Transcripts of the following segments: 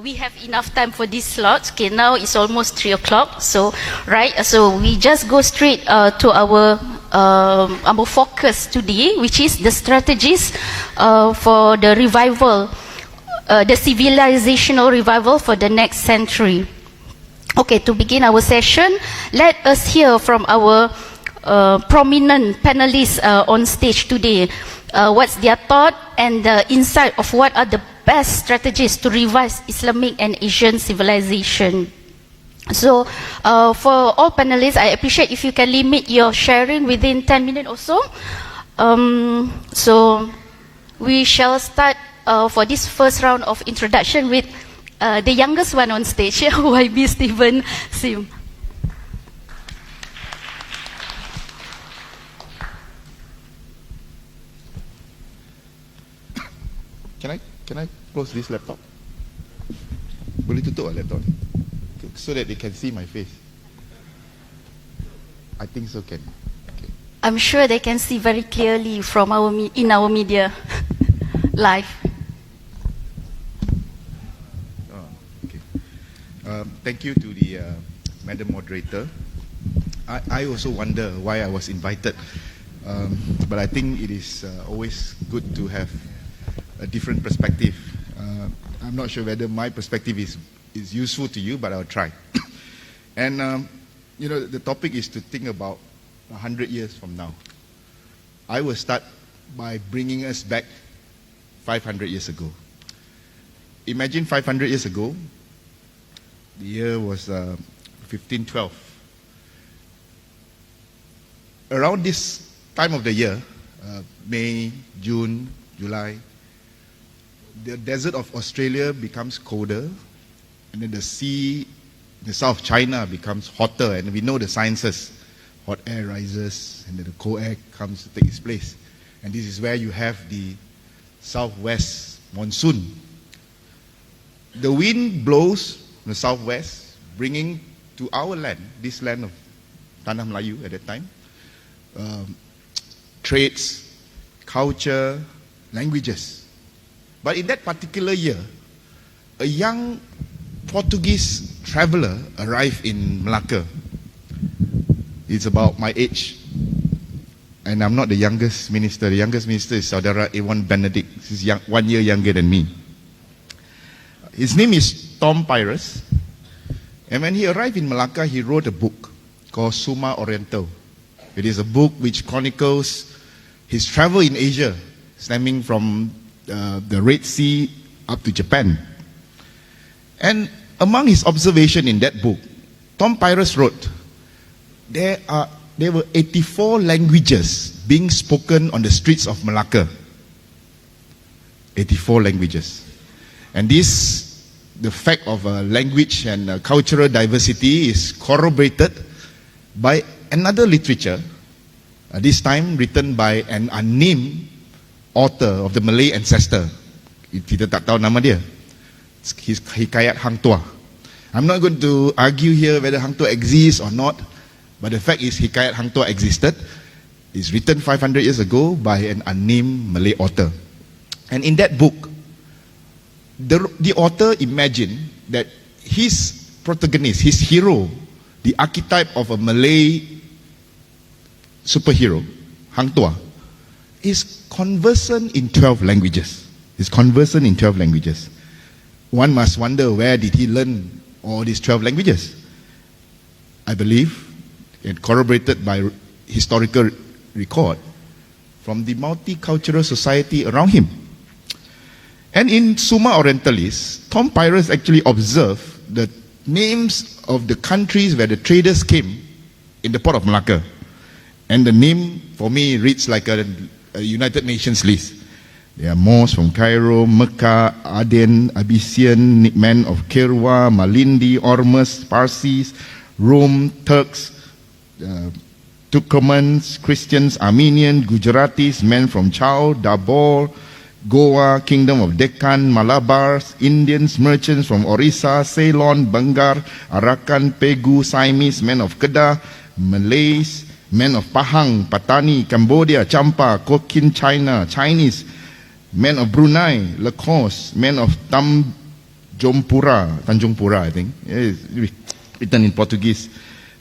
We have enough time for this slot. Okay, now it's almost 3 o'clock. So, so we just go straight to our focus today, which is the strategies for the revival, the civilizational revival for the next century. Okay, to begin our session, let us hear from our prominent panelists on stage today. What's their thought and the insight of what are the best strategies to revise Islamic and Asian civilization. So for all panelists, I appreciate if you can limit your sharing within 10 minutes or so. So we shall start for this first round of introduction with the youngest one on stage, YB Stephen Sim. Can I close this laptop? Boleh tutup laptop so that they can see my face. I think so can. Okay. I'm sure they can see very clearly from in our media live. Okay. Thank you to the Madam Moderator. I also wonder why I was invited, but I think it is always good to have a different perspective. I'm not sure whether my perspective is useful to you, but I'll try. And you know, the topic is to think about 100 years from now. I will start by bringing us back 500 years ago. Imagine 500 years ago, the year was 1512. Around this time of the year, May, June, July, the desert of Australia becomes colder, and then the sea in the south of China becomes hotter, and we know the sciences. Hot air rises, and then the cold air comes to take its place. And this is where you have the southwest monsoon. The wind blows from the southwest, bringing to our land, this land of Tanah Melayu at that time, trades, culture, languages. But in that particular year, a young Portuguese traveler arrived in Malacca. He's about my age, and I'm not the youngest minister. The youngest minister is Saudara Ewan Benedict. He's 1 year younger than me. His name is Tom Pyrus, and when he arrived in Malacca, he wrote a book called Summa Oriental. It is a book which chronicles his travel in Asia, stemming from the Red Sea up to Japan. And among his observation in that book, Tom Pyrus wrote, there were 84 languages being spoken on the streets of Malacca. 84 languages. And this, the fact of language and cultural diversity is corroborated by another literature, this time written by an unnamed author of the Malay ancestor. Kita tak tahu nama dia. His Hikayat Hang Tuah. I'm not going to argue here whether Hang Tuah exists or not, but the fact is Hikayat Hang Tuah existed. It's written 500 years ago by an unnamed Malay author. And in that book, the author imagined that his protagonist, his hero, the archetype of a Malay superhero, Hang Tuah, is conversant in 12 languages. Is conversant in 12 languages. One must wonder, where did he learn all these 12 languages? I believe, and corroborated by historical record, from the multicultural society around him. And in Summa Orientalis, Tom Pyrus actually observed the names of the countries where the traders came in the port of Malacca. And the name, for me, reads like a United Nations list. There are Moors from Cairo, Mecca, Aden, Abyssian, men of Kirwa, Malindi, Ormus, Parsis, Rome, Turks, Turkomans, Christians, Armenian, Gujaratis, men from Chau, Dabur, Goa, Kingdom of Deccan, Malabars, Indians, merchants from Orissa, Ceylon, Bengal, Arakan, Pegu, Siamese, men of Kedah, Malays, men of Pahang, Patani, Cambodia, Champa, Cochin, China, Chinese, men of Brunei, Laos, men of Jompura, Tanjung Pura, I think. It's written in Portuguese.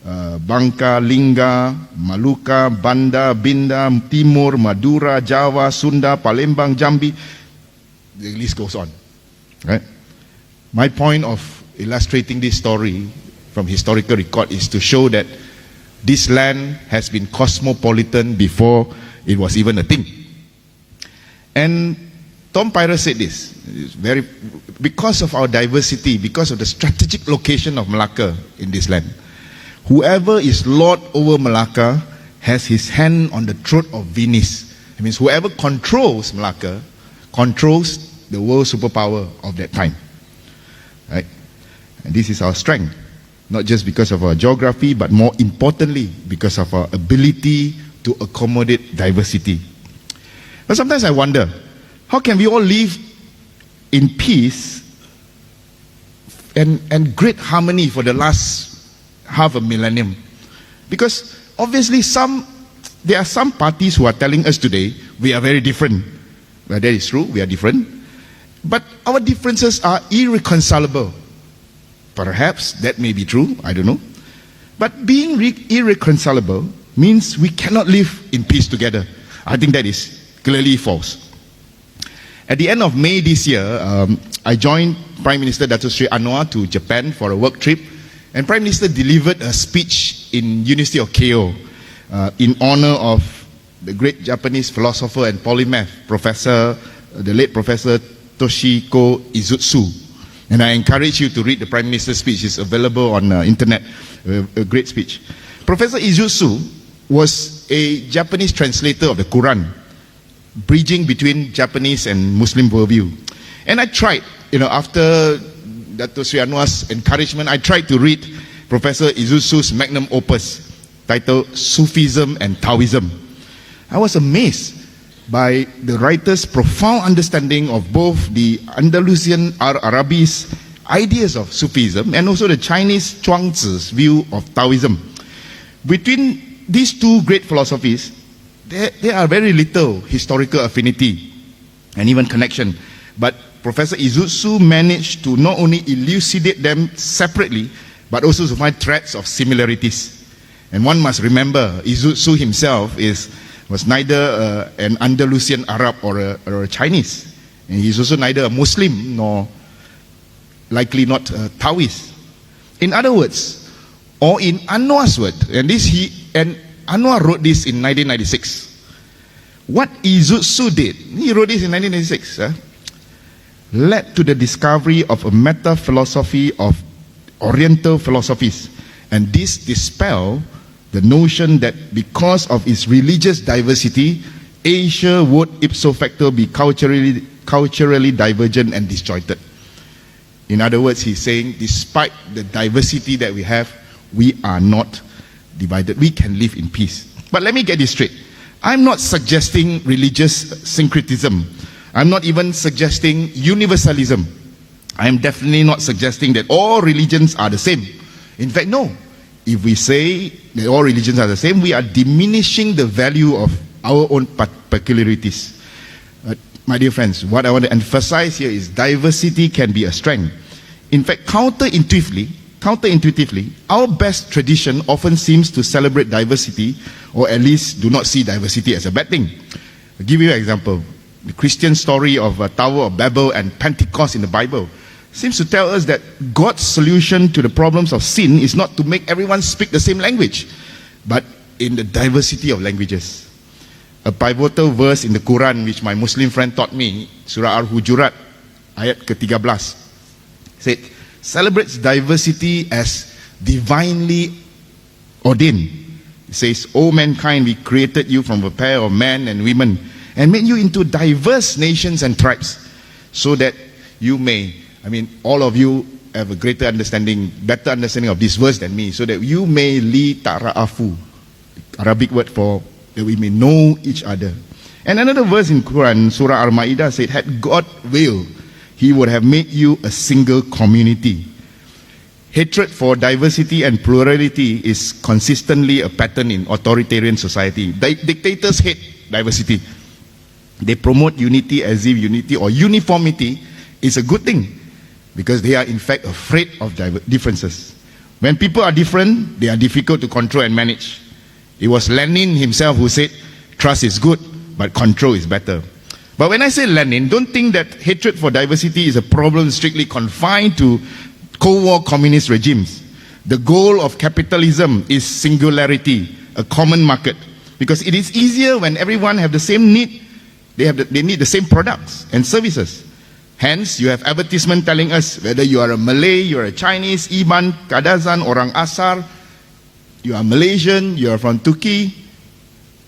Bangka, Lingga, Maluka, Banda, Binda, Timur, Madura, Java, Sunda, Palembang, Jambi. The list goes on. Right? My point of illustrating this story from historical record is to show that this land has been cosmopolitan before it was even a thing. And Tom Pyra said this, because of our diversity, because of the strategic location of Malacca in this land, whoever is lord over Malacca has his hand on the throat of Venice. It means whoever controls Malacca controls the world superpower of that time. Right? And this is our strength, not just because of our geography, but more importantly, because of our ability to accommodate diversity. But sometimes I wonder, how can we all live in peace and great harmony for the last half a millennium? Because obviously there are some parties who are telling us today, we are very different. Well, that is true, we are different. But our differences are irreconcilable. Perhaps that may be true, I don't know. But being irreconcilable means we cannot live in peace together. I think that is clearly false. At the end of May this year, I joined Prime Minister Dato Sri Anwar to Japan for a work trip, and Prime Minister delivered a speech in University of Keong in honor of the great Japanese philosopher and polymath, the late Professor Toshiko Izutsu. And I encourage you to read the Prime Minister's speech. It's available on internet. A great speech. Professor Izutsu was a Japanese translator of the Quran, bridging between Japanese and Muslim worldview. And I tried, after Dato Sri Anwar's encouragement, I tried to read Professor Izutsu's magnum opus titled Sufism and Taoism. I was amazed by the writer's profound understanding of both the Andalusian Arabi's ideas of Sufism and also the Chinese Chuangzi's view of Taoism. Between these two great philosophies, there are very little historical affinity and even connection. But Professor Izutsu managed to not only elucidate them separately, but also to find threads of similarities. And one must remember, Izutsu himself was neither an Andalusian Arab or a Chinese. And he's also neither a Muslim nor likely not a Taoist. In other words, or in Anwar's word, and Anwar wrote this in 1996. What Izutsu did, he wrote this in 1996, led to the discovery of a meta-philosophy of Oriental philosophies. And this dispelled the notion that because of its religious diversity, Asia would ipso facto be culturally divergent and disjointed. In other words, he's saying, despite the diversity that we have, we are not divided. We can live in peace. But let me get this straight. I'm not suggesting religious syncretism. I'm not even suggesting universalism. I am definitely not suggesting that all religions are the same. In fact, no. If we say that all religions are the same, we are diminishing the value of our own peculiarities. My dear friends, what I want to emphasize here is diversity can be a strength. In fact, counterintuitively, our best tradition often seems to celebrate diversity, or at least do not see diversity as a bad thing. I'll give you an example. The Christian story of Tower of Babel and Pentecost in the Bible seems to tell us that God's solution to the problems of sin is not to make everyone speak the same language, but in the diversity of languages. A pivotal verse in the Quran which my Muslim friend taught me, Surah Al-Hujurat, ayat ke-13, said, celebrates diversity as divinely ordained. It says, O mankind, we created you from a pair of men and women and made you into diverse nations and tribes, so that you may, all of you have a better understanding of this verse than me, so that you may li ta'ra'afu, Arabic word for that we may know each other. And another verse in Quran, Surah Al-Ma'idah, said, had God will, He would have made you a single community. Hatred for diversity and plurality is consistently a pattern in authoritarian society. Dictators hate diversity. They promote unity as if unity or uniformity is a good thing. because they are in fact afraid of differences. When people are different, they are difficult to control and manage. It was Lenin himself who said, trust is good, but control is better. But when I say Lenin, don't think that hatred for diversity is a problem strictly confined to Cold War communist regimes. The goal of capitalism is singularity, a common market. Because it is easier when everyone have the same need, they need the same products and services. Hence, you have advertisement telling us whether you are a Malay, you are a Chinese, Iban, Kadazan, Orang Asar, you are Malaysian, you are from Turkey,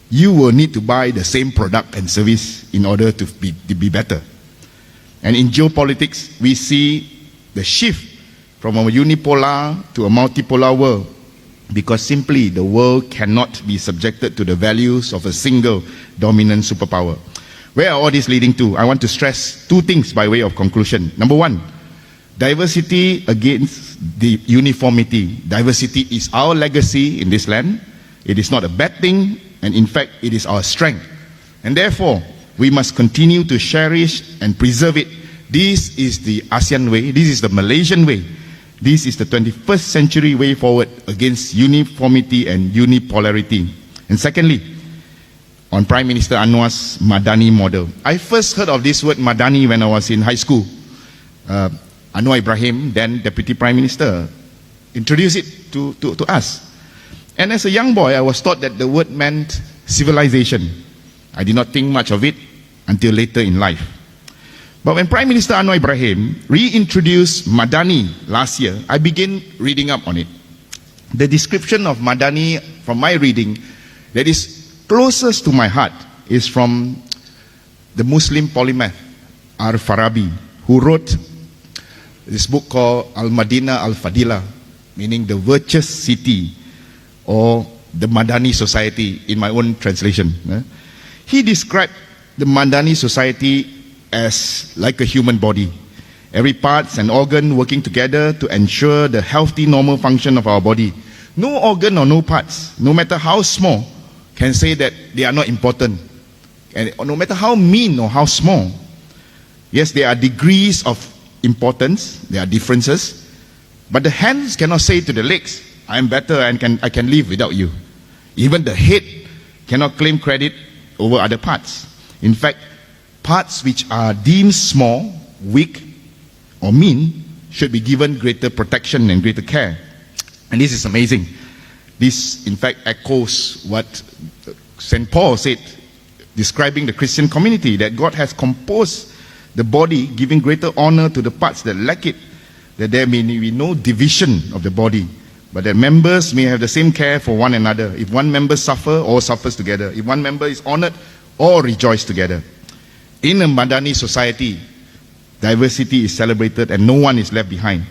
you will need to buy the same product and service in order to be better. And in geopolitics, we see the shift from a unipolar to a multipolar world, because simply the world cannot be subjected to the values of a single dominant superpower. Where are all this leading to? I want to stress two things by way of conclusion. Number one, diversity against the uniformity. Diversity is our legacy in this land. It is not a bad thing, and in fact, it is our strength. And therefore, we must continue to cherish and preserve it. This is the ASEAN way. This is the Malaysian way. This is the 21st century way forward against uniformity and unipolarity. And secondly, on Prime Minister Anwar's Madani model. I first heard of this word Madani when I was in high school. Anwar Ibrahim, then Deputy Prime Minister, introduced it to us. And as a young boy, I was taught that the word meant civilization. I did not think much of it until later in life. But when Prime Minister Anwar Ibrahim reintroduced Madani last year, I began reading up on it. The description of Madani, from my reading, that is closest to my heart is from the Muslim polymath Al-Farabi, who wrote this book called Al-Madinah Al-Fadila, meaning the virtuous city, or the Madani society in my own translation. He described the Madani society as like a human body. Every part and organ working together to ensure the healthy, normal function of our body. No organ or no parts, no matter how small, can say that they are not important. And no matter how mean or how small, yes, there are degrees of importance, there are differences, but the hands cannot say to the legs, I am better and I can live without you. Even the head cannot claim credit over other parts. In fact, parts which are deemed small, weak, or mean should be given greater protection and greater care. And this is amazing. This, in fact, echoes what St. Paul said, describing the Christian community, that God has composed the body, giving greater honor to the parts that lack it, that there may be no division of the body, but that members may have the same care for one another. If one member suffers, all suffers together. If one member is honored, all rejoice together. In a Madani society, diversity is celebrated and no one is left behind.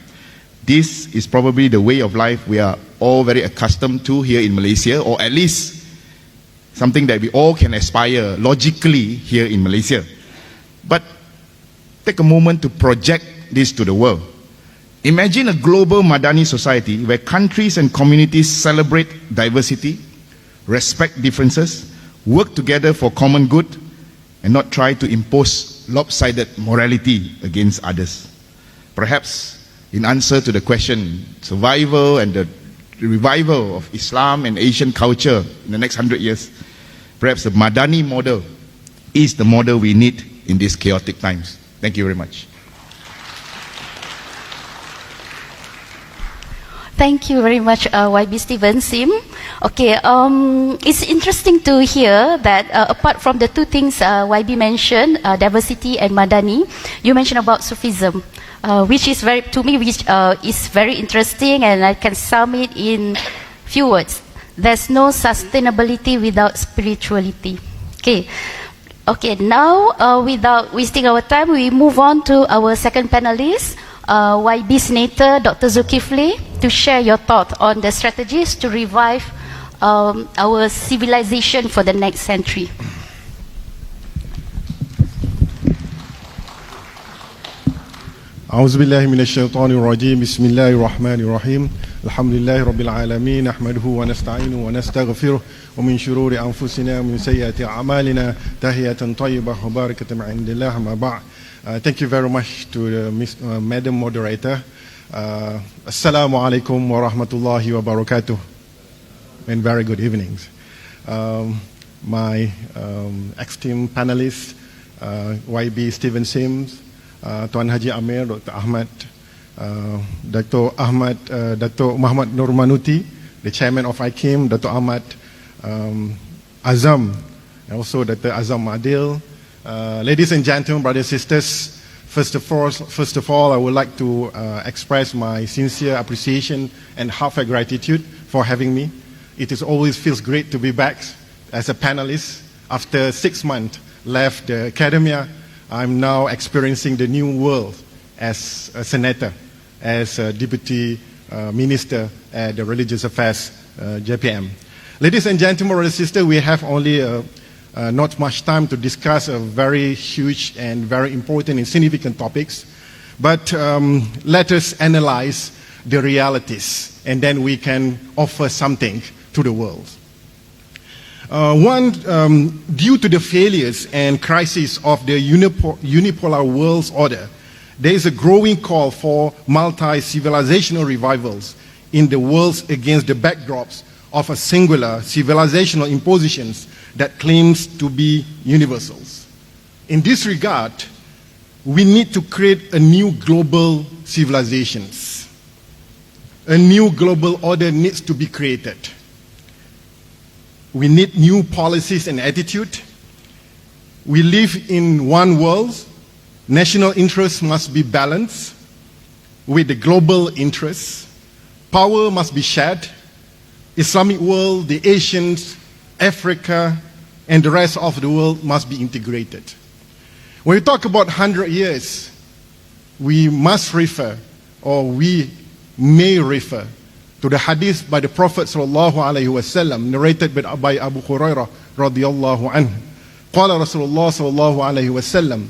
This is probably the way of life we are all very accustomed to here in Malaysia, or at least something that we all can aspire logically here in Malaysia. But take a moment to project this to the world. Imagine a global Madani society where countries and communities celebrate diversity, respect differences, work together for common good, and not try to impose lopsided morality against others. Perhaps in answer to the question, survival and the revival of Islam and Asian culture in the next 100 years, perhaps the Madani model is the model we need in these chaotic times. Thank you very much. Thank you very much, YB Steven Sim. Okay, it's interesting to hear that apart from the two things YB mentioned, diversity and Madani, you mentioned about Sufism, which is very, to me, which is very interesting, and I can sum it in few words. There's no sustainability without spirituality. Okay. Okay, now without wasting our time, we move on to our second panelist, YB Senator Dr. ZULKIFLI, to share your thought on the strategies to revive our civilization for the next century. أعوذ بالله من الشيطان الرجيم بسم الله الرحمن الرحيم الحمد لله رب العالمين نحمده ونستعينه ونستغفره ومن شرور أنفسنا ومن سيئات أعمالنا تحية طيبة وباركة من عند الله ما بعد Thank you very much to the Madam Moderator. Assalamu alaikum wa rahmatullahi wa barakatuh. And very good evenings. My esteemed panelists, YB Stephen Sims, Tuan Haji Ameer, Dr. Ahmad, Dr. Muhammad Nurmanuti, the Chairman of IKIM, Dr. Ahmad Azam, and also Dr. Azam Adil. Ladies and gentlemen, brothers and sisters, first of all, I would like to express my sincere appreciation and heartfelt gratitude for having me. It always feels great to be back as a panelist. After 6 months left the academia, I'm now experiencing the new world as a senator, as a deputy minister at the Religious Affairs, YaPiem. Ladies and gentlemen, brothers and sisters, we have only not much time to discuss a very huge and very important and significant topics, but let us analyze the realities and then we can offer something to the world. Due to the failures and crises of the unipolar world's order, there is a growing call for multi-civilizational revivals in the world against the backdrops of a singular civilizational impositions that claims to be universals. In this regard, we need to create a new global civilizations. A new global order needs to be created. We need new policies and attitude. We live in one world. National interests must be balanced with the global interests. Power must be shared. Islamic world, the Asians, Africa, and the rest of the world must be integrated. When we talk about 100 years, we must refer, or we may refer, to the hadith by the Prophet ﷺ, narrated by Abu Hurairah radiyallahu anhu. قال رسول الله صلى الله عليه وسلم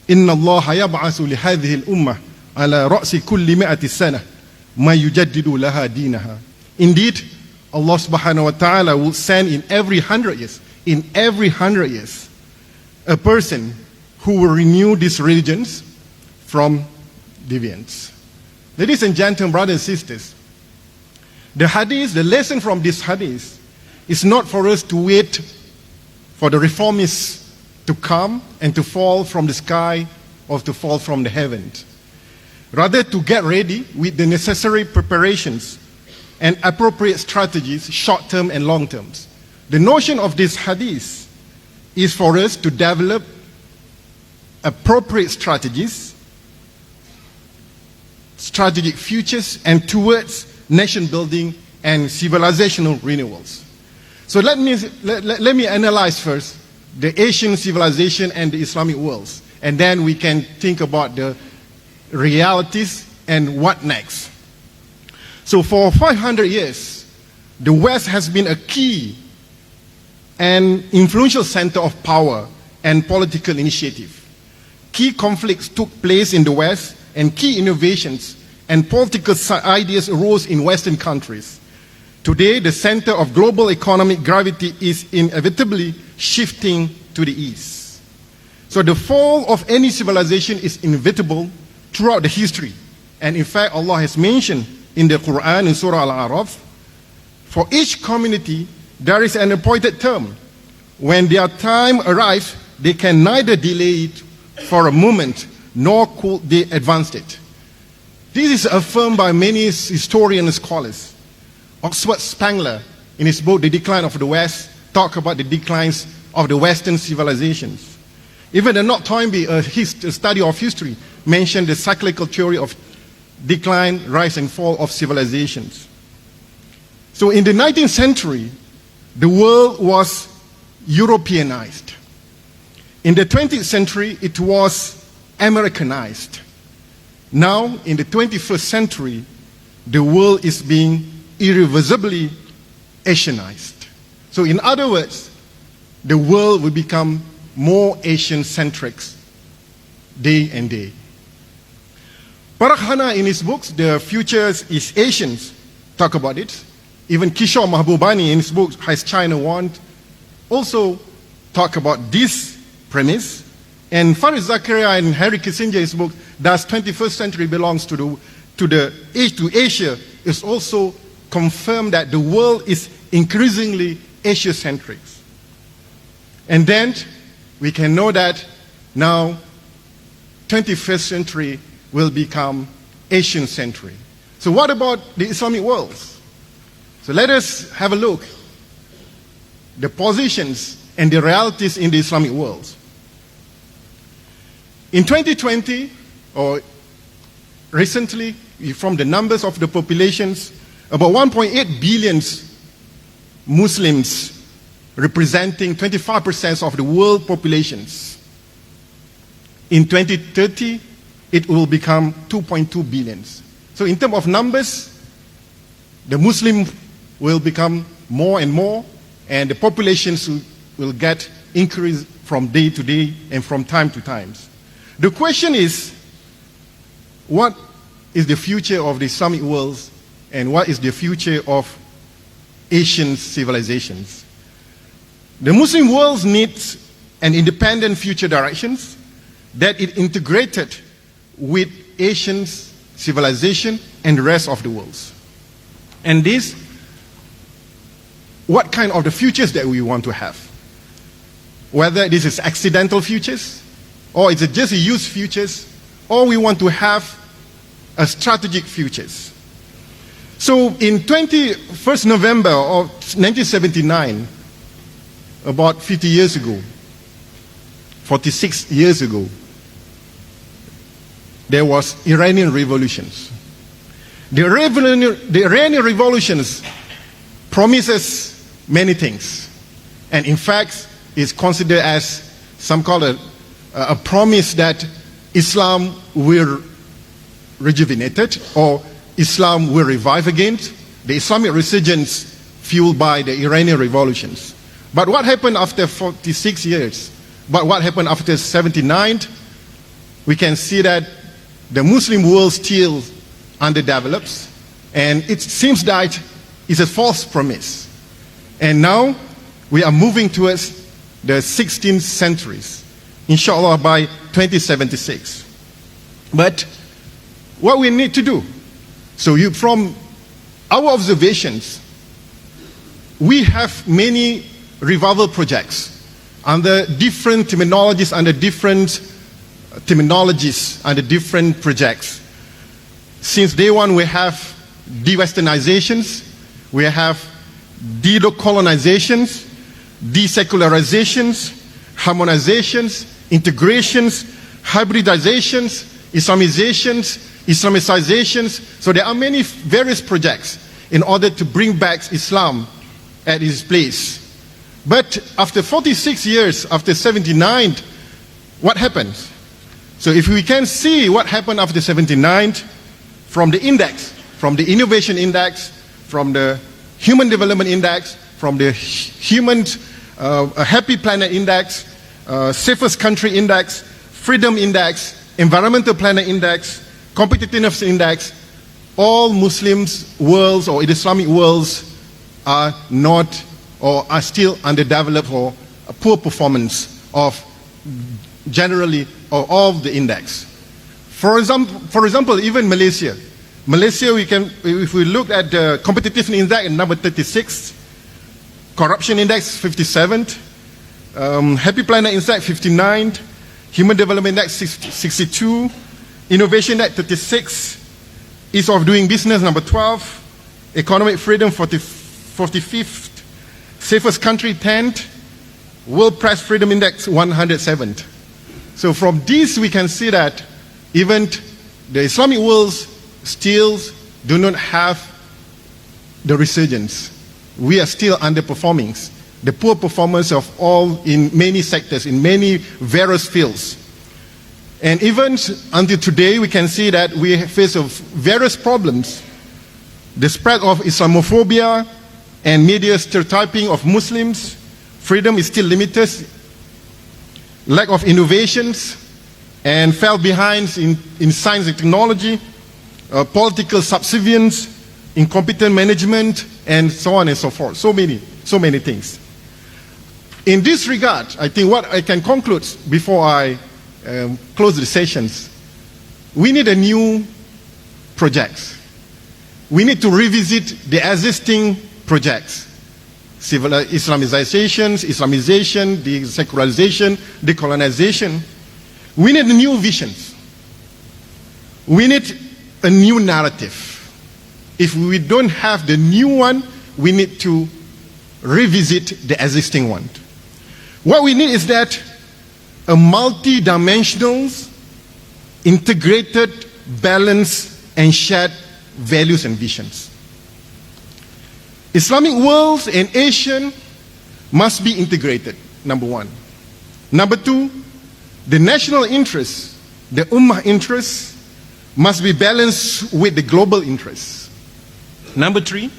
إن الله يبعث لهذه الأمة على رأس كل 100 سنة ما يجدد لها دينها. Indeed, Allah subhanahu wa ta'ala will send in every 100 years, a person who will renew these religions from deviance. Ladies and gentlemen, brothers and sisters, the hadith, the lesson from this hadith is not for us to wait for the reformists to come and to fall from the sky or to fall from the heavens. Rather, to get ready with the necessary preparations and appropriate strategies, short-term and long-term. The notion of this hadith is for us to develop appropriate strategies, strategic futures, and towards nation building and civilizational renewals. So let me analyze first the Asian civilization and the Islamic worlds, and then we can think about the realities and what next. So for 500 years, the West has been a key and influential center of power and political initiative. Key conflicts took place in the West, and key innovations and political ideas arose in Western countries. Today, the center of global economic gravity is inevitably shifting to the East. So the fall of any civilization is inevitable throughout the history. And in fact, Allah has mentioned in the Quran in Surah Al-A'raf, for each community there is an appointed term. When their time arrives, they can neither delay it for a moment, nor could they advance it. This is affirmed by many historians and scholars. Oxford Spangler, in his book The Decline of the West, talked about the declines of the Western civilizations. Even the Knott Toynbee, a study of history, mentioned the cyclical theory of decline, rise and fall of civilizations. So in the 19th century, the world was Europeanized. In the 20th century, it was Americanized. Now, in the 21st century, the world is being irreversibly Asianized. So in other words, the world will become more Asian-centric day and day. Parag Khanna, in his books, The Future is Asians, talk about it. Even Kishore Mahbubani, in his book, Has China Won, also talk about this premise. And Farid Zakaria and Harry Kissinger's book, Does 21st Century Belongs to Asia, is also confirmed that the world is increasingly Asia-centric. And then we can know that now 21st century will become Asian century. So what about the Islamic world? So let us have a look at the positions and the realities in the Islamic world. In 2020, or recently, from the numbers of the populations, about 1.8 billion Muslims, representing 25% of the world populations. In 2030, it will become 2.2 billion. So in terms of numbers, the Muslim will become more and more, and the populations will get increased from day to day and from time to time. The question is, what is the future of the Islamic world, and what is the future of Asian civilizations? The Muslim world needs an independent future directions that is integrated with Asian civilization and the rest of the world. And this, what kind of the futures that we want to have? Whether this is accidental futures, or is it just a used futures, or we want to have a strategic futures. So in 21st November of 1979, about 50 years ago, 46 years ago, there was Iranian revolutions. The Iranian revolutions promises many things, and in fact is considered as some call it a promise that Islam will rejuvenate or Islam will revive again. The Islamic resurgence fueled by the Iranian revolutions. But what happened after 46 years? But what happened after 79? We can see that the Muslim world still underdevelops, and it seems that it's a false promise. And now we are moving towards the 16th centuries, inshallah by 2076. But what we need to do, so from our observations, we have many revival projects under different terminologies, under different projects. Since day one, we have de-Westernizations, we have de-colonizations, desecularizations, harmonizations, integrations, hybridizations, Islamizations, Islamicizations. So there are many various projects in order to bring back Islam at its place. But after 46 years, after 79, what happened? So if we can see what happened after 79, from the index, from the innovation index, from the human development index, from the human happy planet index, safest country index, freedom index, environmental planet index, competitiveness index, all Muslims worlds or Islamic worlds are not or are still underdeveloped or a poor performance of generally of all the index. For example, even Malaysia. Malaysia, if we look at the competitiveness index at number 36, corruption index 57, happy planet index 59, human development index 62, innovation index 36, ease of doing business number 12, economic freedom 45th, safest country 10th, world press freedom index 107th. So from this we can see that even the Islamic worlds still do not have the resurgence. We are still underperforming. The poor performance of all in many sectors, in many various fields. And even until today, we can see that we face various problems. The spread of Islamophobia and media stereotyping of Muslims, freedom is still limited, lack of innovations, and fell behind in science and technology, political subservience, incompetent management, and so on and so forth. So many things. In this regard, I think what I can conclude before I close the sessions, we need a new projects. We need to revisit the existing projects. Civil Islamization, the secularization, decolonization. We need new visions. We need a new narrative. If we don't have the new one, we need to revisit the existing one. What we need is that a multi-dimensional, integrated, balanced, and shared values and visions. Islamic world and Asian must be integrated, number one. Number two, the national interests, the ummah interests, must be balanced with the global interests. Number three,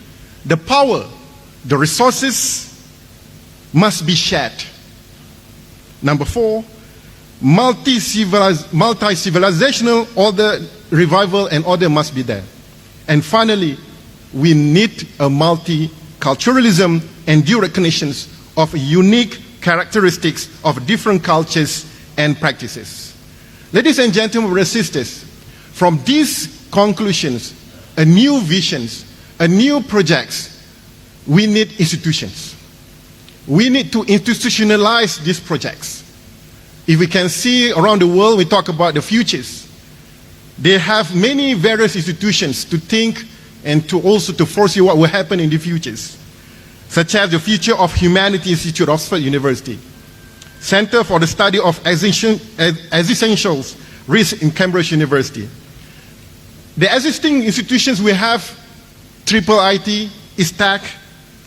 the power, the resources must be shared. Number four, multi-civilizational order, revival and order must be there. And finally, we need a multiculturalism and due recognitions of unique characteristics of different cultures and practices. Ladies and gentlemen, brothers and sisters, from these conclusions, a new visions, a new projects, we need institutions. We need to institutionalize these projects. If we can see around the world, we talk about the futures. They have many various institutions to think and to also to foresee what will happen in the futures, such as the Future of Humanity Institute, Oxford University, Center for the Study of Existentials Risk in Cambridge University. The existing institutions we have, IIIT, ISTAC,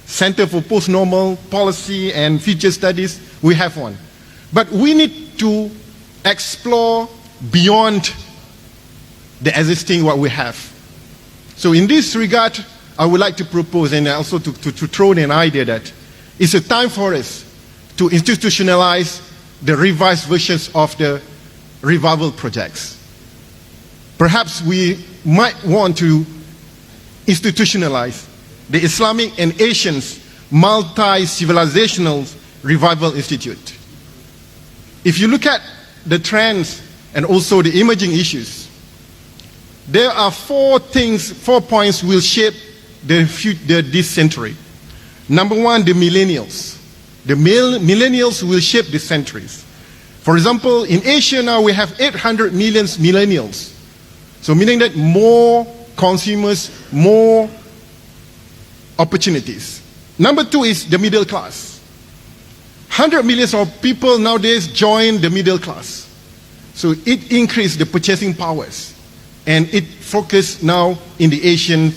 Center for Post-Normal Policy and Future Studies, we have one. But we need to explore beyond the existing what we have. So in this regard, I would like to propose and also to throw in an idea that it's a time for us to institutionalize the revised versions of the revival projects. Perhaps we might want to institutionalize the Islamic and Asian multi-civilizational revival institute. If you look at the trends and also the emerging issues, there are four points will shape this century. Number one, the millennials. The millennials will shape the centuries. For example, in Asia now we have 800 million millennials. So meaning that more consumers, more opportunities. Number two is the middle class. 100 million of people nowadays join the middle class. So it increased the purchasing powers. And it focused now in the Asian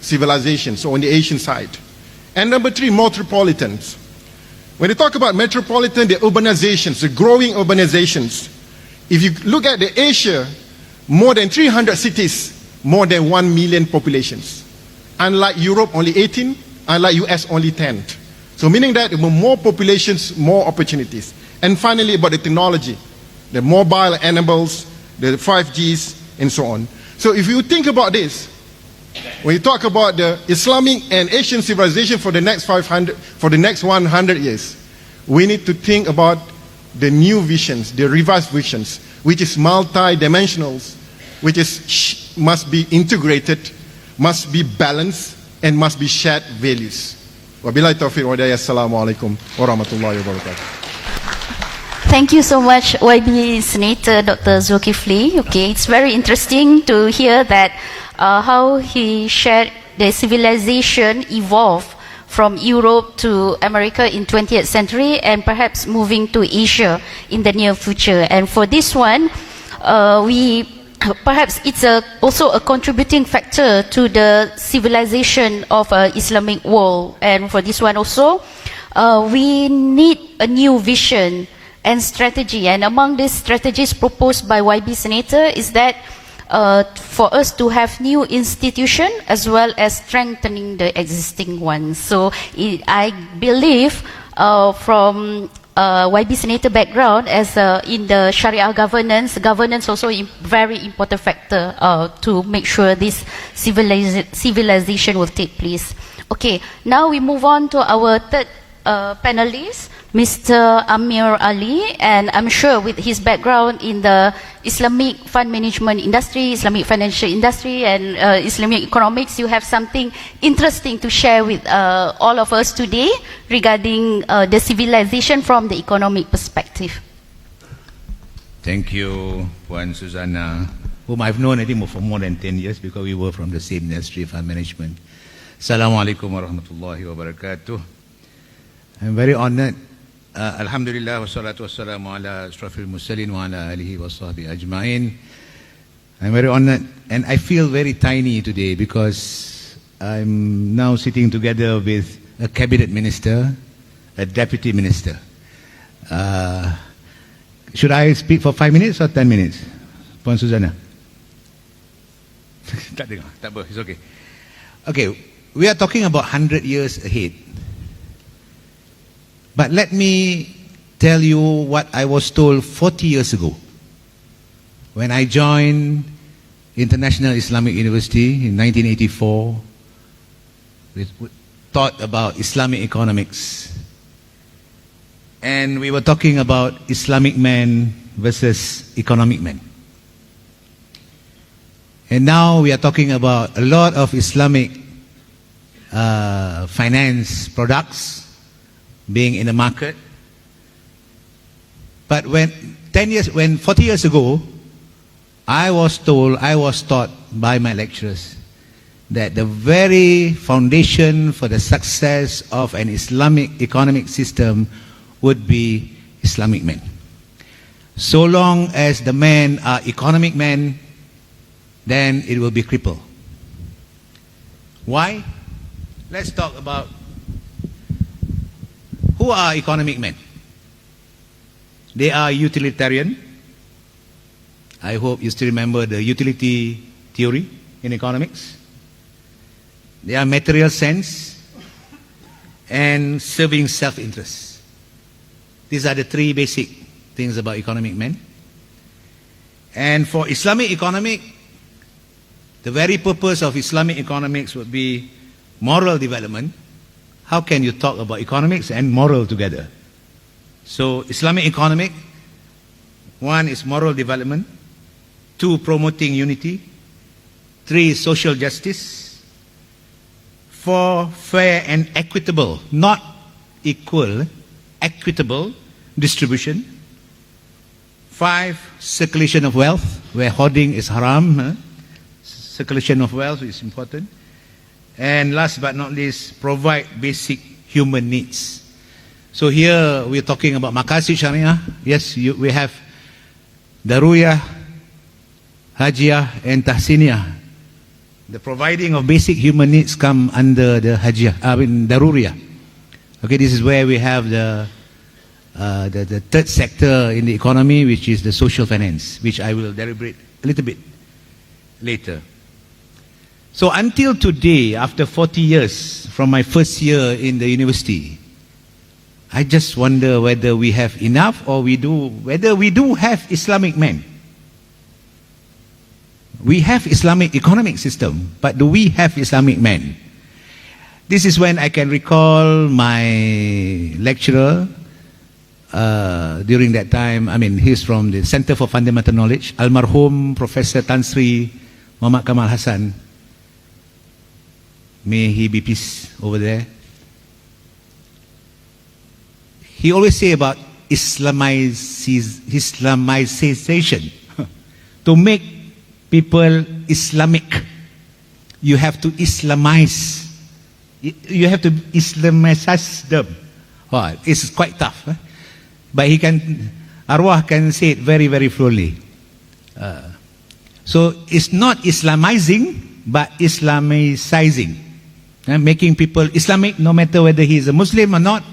civilization, so on the Asian side. And number three, metropolitans. When they talk about metropolitan, the urbanizations, the growing urbanizations. If you look at the Asia, more than 300 cities, more than 1 million populations. Unlike Europe, only 18, unlike US, only 10. So meaning that more populations, more opportunities. And finally, about the technology, the mobile enables, the 5Gs, and so on. So if you think about this, when you talk about the Islamic and Asian civilization for the next 100 years, we need to think about the new visions, the revised visions, which is multi-dimensional, which is must be integrated, must be balanced, and must be shared values. Wabillahi taufiq wa hidayah. Assalamu alaikum warahmatullahi wabarakatuh. Thank you so much, YB Senator Dr. Zulkifli. Okay, it's very interesting to hear that how he shared the civilization evolved from Europe to America in 20th century and perhaps moving to Asia in the near future. And for this one, perhaps it's also a contributing factor to the civilization of Islamic world. And for this one also, we need a new vision and strategy. And among these strategies proposed by YB Senator is that for us to have new institution as well as strengthening the existing ones. So I believe from YB Senator background as in the Sharia governance also a very important factor to make sure this civilization will take place. Okay, now we move on to our third panelist, Mr. Ameer Ali, and I'm sure with his background in the Islamic fund management industry, Islamic financial industry, and Islamic economics, you have something interesting to share with all of us today regarding the civilization from the economic perspective. Thank you, Puan Suzana, whom I've known I think for more than 10 years because we were from the same industry, fund management. Assalamualaikum warahmatullahi wabarakatuh. I'm very honored. Alhamdulillah, wassalatu wassalamu ala ashrafil mursalin wa ala alihi wa sahbihi ajma'in. I'm very honored and I feel very tiny today because I'm now sitting together with a cabinet minister, a deputy minister. Should I speak for 5 minutes or 10 minutes? Puan Suzana? Tak dengar, tak apa, it's okay. Okay, we are talking about 100 years ahead. But let me tell you what I was told 40 years ago. When I joined International Islamic University in 1984, we taught about Islamic economics. And we were talking about Islamic man versus economic man. And now we are talking about a lot of Islamic finance products being in the market. But when 40 years ago, I was taught by my lecturers that the very foundation for the success of an Islamic economic system would be Islamic men. So long as the men are economic men, then it will be crippled. Why? Let's talk about who are economic men. They are utilitarian. I hope you still remember the utility theory in economics. They are material sense and serving self-interest. These are the three basic things about economic men. And for Islamic economic, the very purpose of Islamic economics would be moral development. How can you talk about economics and moral together? So Islamic economic, one is moral development, two, promoting unity, three, social justice, four, fair and equitable, not equal, equitable distribution, five, circulation of wealth, where hoarding is haram, circulation of wealth is important, and last but not least, provide basic human needs. So here we're talking about Maqasid Syariah. Yes, we have Daruriyah, Hajiyah and Tahsiniyah. The providing of basic human needs come under the Daruriyah. Okay, this is where we have the third sector in the economy, which is the social finance, which I will deliberate a little bit later. So until today, after 40 years from my first year in the university, I just wonder whether we have enough or whether we do have Islamic men. We have Islamic economic system, but do we have Islamic men? This is when I can recall my lecturer during that time. I mean, he's from the Center for Fundamental Knowledge, Almarhum Professor Tan Sri Muhammad Kamal Hasan. May he be peace over there. He always say about Islamization. To make people Islamic, you have to Islamize. You have to Islamize them. Oh, it's quite tough. But Arwah can say it very, very fluently. So it's not Islamizing, but Islamicizing. Making people Islamic no matter whether he is a Muslim or not,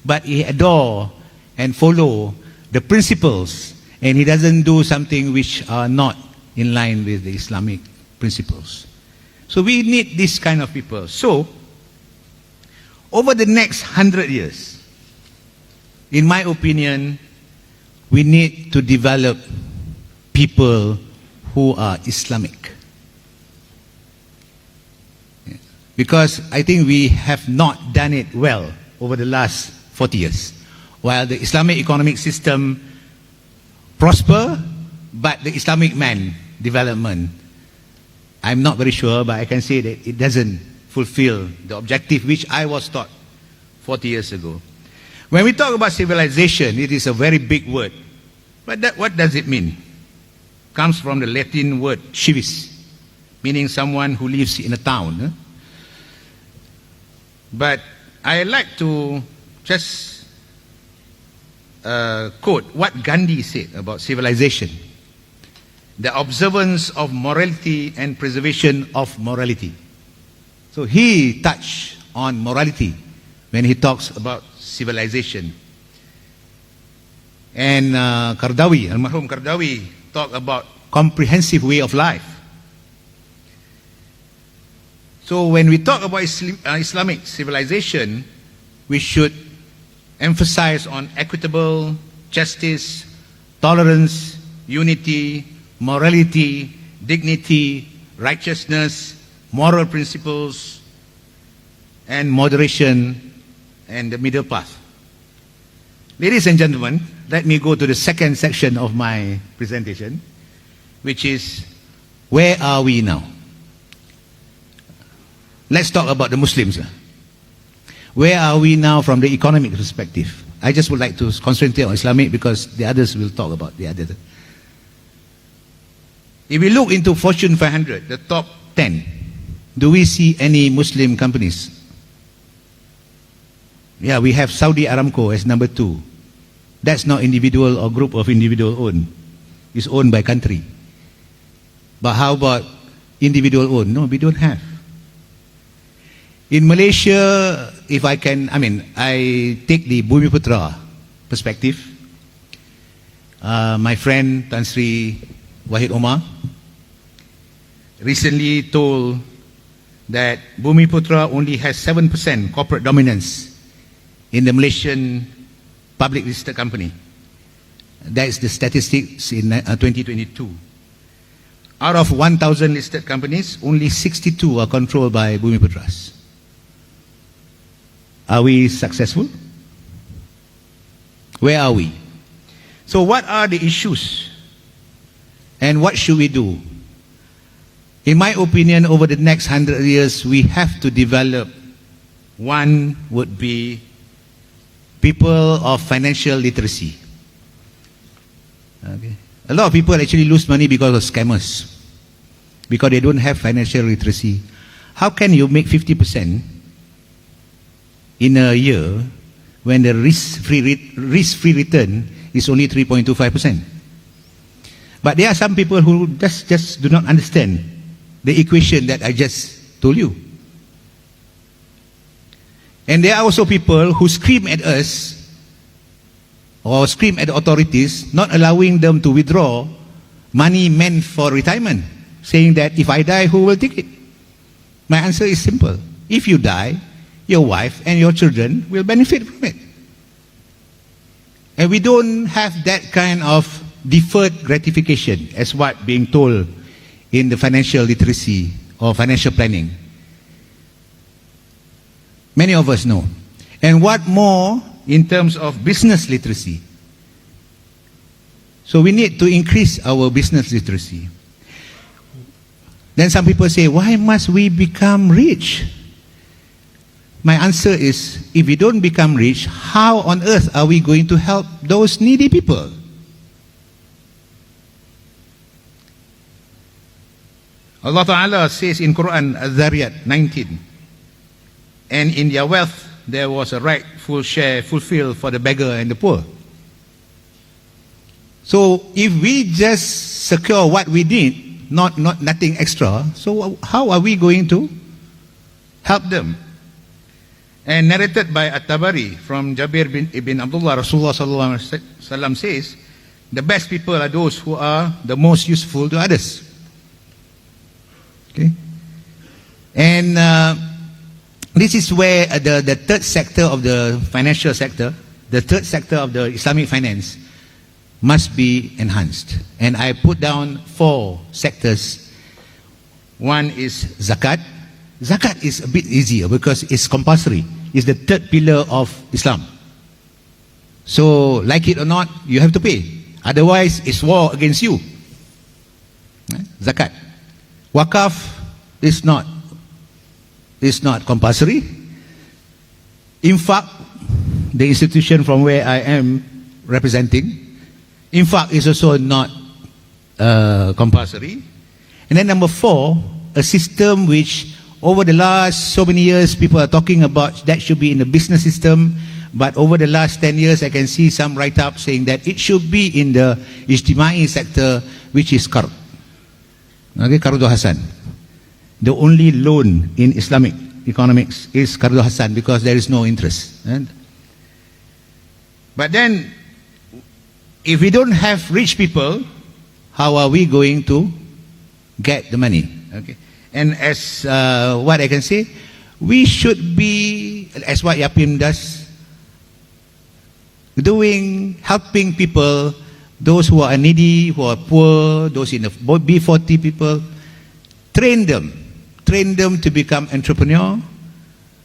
but he adore and follow the principles, and he doesn't do something which are not in line with the Islamic principles. So we need this kind of people. So over the next 100 years, in my opinion, we need to develop people who are Islamic. Because I think we have not done it well over the last 40 years. while the Islamic economic system prosper, but the Islamic man development, I'm not very sure, but I can say that it doesn't fulfill the objective which I was taught 40 years ago. When we talk about civilization, it is a very big word. But what does it mean? Comes from the Latin word civis, meaning someone who lives in a town. But I like to just quote what Gandhi said about civilization: the observance of morality and preservation of morality. So he touched on morality when he talks about civilization. And Qardawi, Al-Marhum Qardawi, talked about comprehensive way of life. So when we talk about Islamic civilization, we should emphasize on equitable justice, tolerance, unity, morality, dignity, righteousness, moral principles, and moderation, and the middle path. Ladies and gentlemen, let me go to the second section of my presentation, which is, where are we now? Let's talk about the Muslims. Where are we now from the economic perspective? I just would like to concentrate on Islamic because the others will talk about the others. If we look into Fortune 500, the top 10, do we see any Muslim companies? Yeah, we have Saudi Aramco as number 2. That's not individual or group of individual owned. It's owned by country. But how about individual owned? No, we don't have. In Malaysia, if I can, I take the Bumiputra perspective. My friend Tan Sri Wahid Omar recently told that Bumiputra only has 7% corporate dominance in the Malaysian public listed company. That is the statistics in 2022. Out of 1,000 listed companies, only 62 are controlled by Bumiputras. Are we successful? Where are we? So what are the issues? And what should we do? In my opinion, over the next 100 years, we have to develop, one would be people of financial literacy. Okay. A lot of people actually lose money because of scammers, because they don't have financial literacy. How can you make 50% in a year when the risk-free return is only 3.25%? But there are some people who just do not understand the equation that I just told you. And there are also people who scream at us or scream at the authorities, not allowing them to withdraw money meant for retirement, saying that if I die, who will take it? My answer is simple. If you die, your wife and your children will benefit from it. And we don't have that kind of deferred gratification as what being told in the financial literacy or financial planning. Many of us know. And what more in terms of business literacy? So we need to increase our business literacy. Then some people say, why must we become rich? My answer is, if we don't become rich, how on earth are we going to help those needy people? Allah Ta'ala says in Quran, Al-Zariyat 19, and in their wealth there was a rightful share fulfilled for the beggar and the poor. So if we just secure what we need, nothing extra, so how are we going to help them? And narrated by At-Tabari from Jabir ibn Abdullah, Rasulullah sallallahu alaihi wasallam says, the best people are those who are the most useful to others. Okay? And this is where the third sector of the financial sector, the third sector of the Islamic finance must be enhanced. And I put down 4 sectors. One is zakat. Zakat is a bit easier because it's compulsory. It's the third pillar of Islam. So, like it or not, you have to pay. Otherwise, it's war against you. Zakat. Wakaf is not compulsory. Infaq, the institution from where I am representing, Infaq is also not compulsory. And then number 4, a system which over the last so many years people are talking about that should be in the business system, but over the last 10 years I can see some write-ups saying that it should be in the ijtimai sector, which is qard. Okay, Qardu Hasan. The only loan in Islamic economics is Qardu Hasan because there is no interest. But then, if we don't have rich people, how are we going to get the money? Okay. And as what I can say, we should be, as what YaPiem does, helping people, those who are needy, who are poor, those in the B40 people, train them to become entrepreneur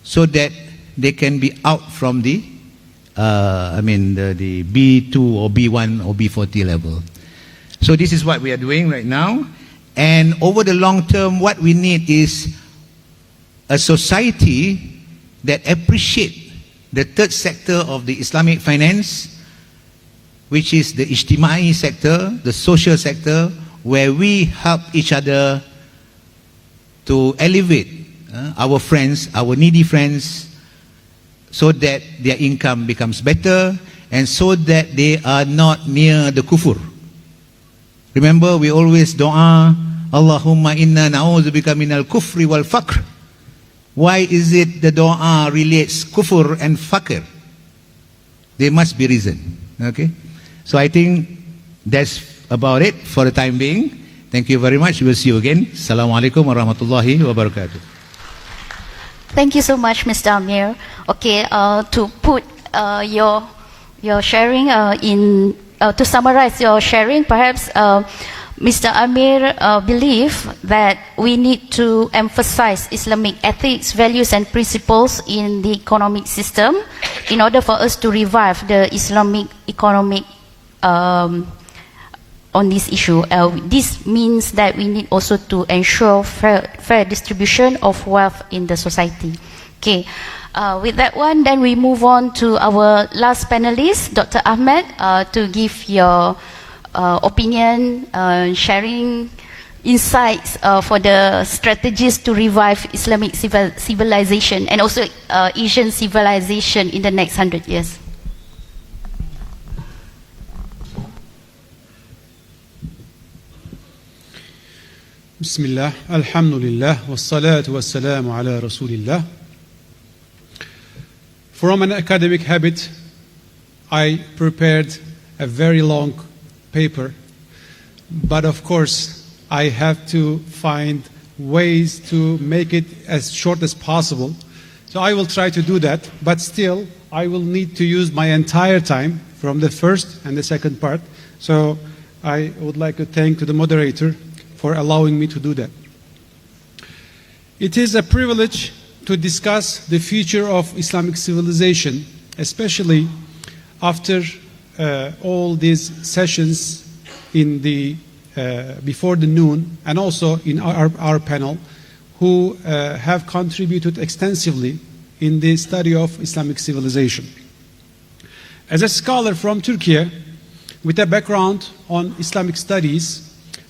so that they can be out from the B2 or B1 or B40 level. So this is what we are doing right now. And over the long term, what we need is a society that appreciates the third sector of the Islamic finance, which is the ijtimai sector, the social sector, where we help each other to elevate our friends, our needy friends, so that their income becomes better and so that they are not near the kufur. Remember, we always dua, Allahumma inna na'udzubika minal kufri wal faqr. Why is it the dua relates kufur and faqr? There must be reason. Okay? So I think that's about it for the time being. Thank you very much. We will see you again. Assalamualaikum warahmatullahi wabarakatuh. Thank you so much, Mr. Ameer. Okay, to put your sharing to summarize your sharing, perhaps Mr. Ameer believe that we need to emphasize Islamic ethics, values and principles in the economic system in order for us to revive the Islamic economic on this issue. This means that we need also to ensure fair distribution of wealth in the society. Okay. With that one, then we move on to our last panelist, Dr. Ahmed, to give your opinion, sharing insights for the strategies to revive Islamic civilization and also Asian civilization in the next 100 years. Bismillah, alhamdulillah, wassalatu wassalamu ala rasulillah. From an academic habit, I prepared a very long paper, but of course I have to find ways to make it as short as possible. So I will try to do that, but still I will need to use my entire time from the first and the second part. So I would like to thank the moderator for allowing me to do that. It is a privilege to discuss the future of Islamic civilization, especially after all these sessions in the before the noon, and also in our panel, who have contributed extensively in the study of Islamic civilization. As a scholar from Turkiye, with a background on Islamic studies,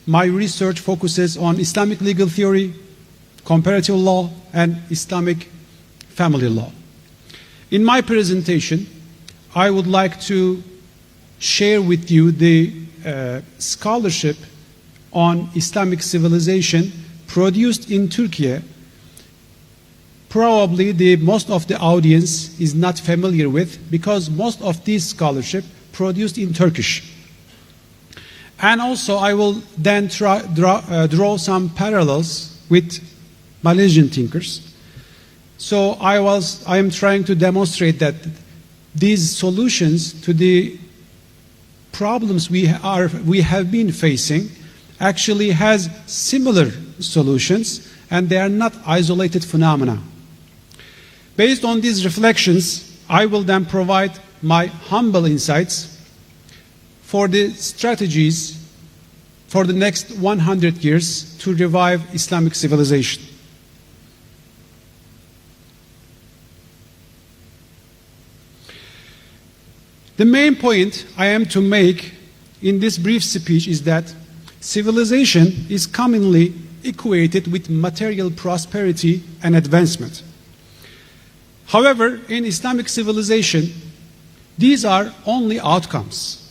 my research focuses on Islamic legal theory, comparative law, and Islamic family law. In my presentation, I would like to share with you the scholarship on Islamic civilization produced in Turkey. Probably most of the audience is not familiar with, because most of these scholarship produced in Turkish. And also I will then draw some parallels with Malaysian thinkers. So I am trying to demonstrate that these solutions to the problems we have been facing actually has similar solutions, and they are not isolated phenomena. Based on these reflections, I will then provide my humble insights for the strategies for the next 100 years to revive Islamic civilization. The main point I am to make in this brief speech is that civilization is commonly equated with material prosperity and advancement. However, in Islamic civilization, these are only outcomes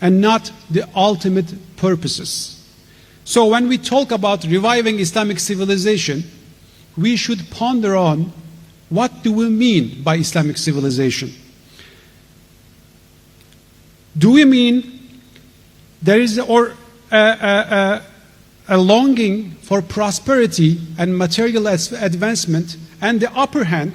and not the ultimate purposes. So when we talk about reviving Islamic civilization, we should ponder on what do we mean by Islamic civilization. Do we mean there is a longing for prosperity and material advancement and the upper hand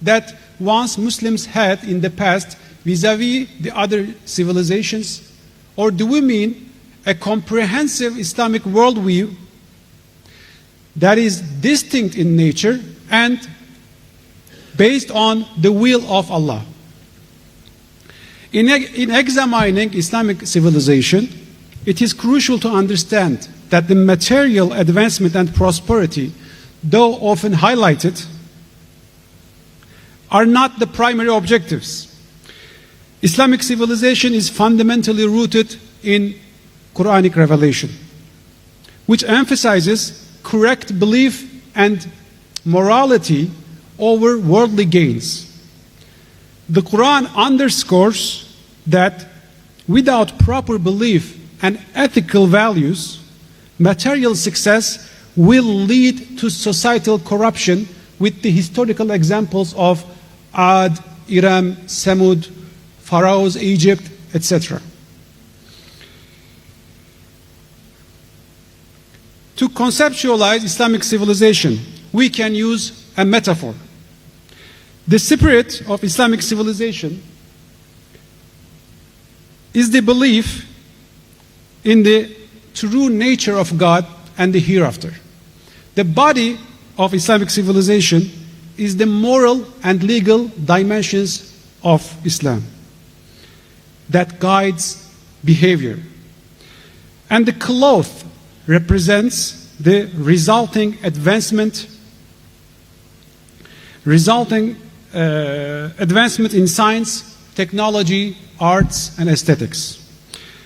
that once Muslims had in the past vis-à-vis the other civilizations? Or do we mean a comprehensive Islamic worldview that is distinct in nature and based on the will of Allah? In examining Islamic civilization, it is crucial to understand that the material advancement and prosperity, though often highlighted, are not the primary objectives. Islamic civilization is fundamentally rooted in Quranic revelation, which emphasizes correct belief and morality over worldly gains. The Quran underscores that without proper belief and ethical values, material success will lead to societal corruption, with the historical examples of Ad, Iram, Samud, Pharaohs, Egypt, etc. To conceptualize Islamic civilization, we can use a metaphor. The spirit of Islamic civilization is the belief in the true nature of God and the hereafter. The body of Islamic civilization is the moral and legal dimensions of Islam that guides behavior. And the cloth represents the resulting advancement in science, technology, arts, and aesthetics.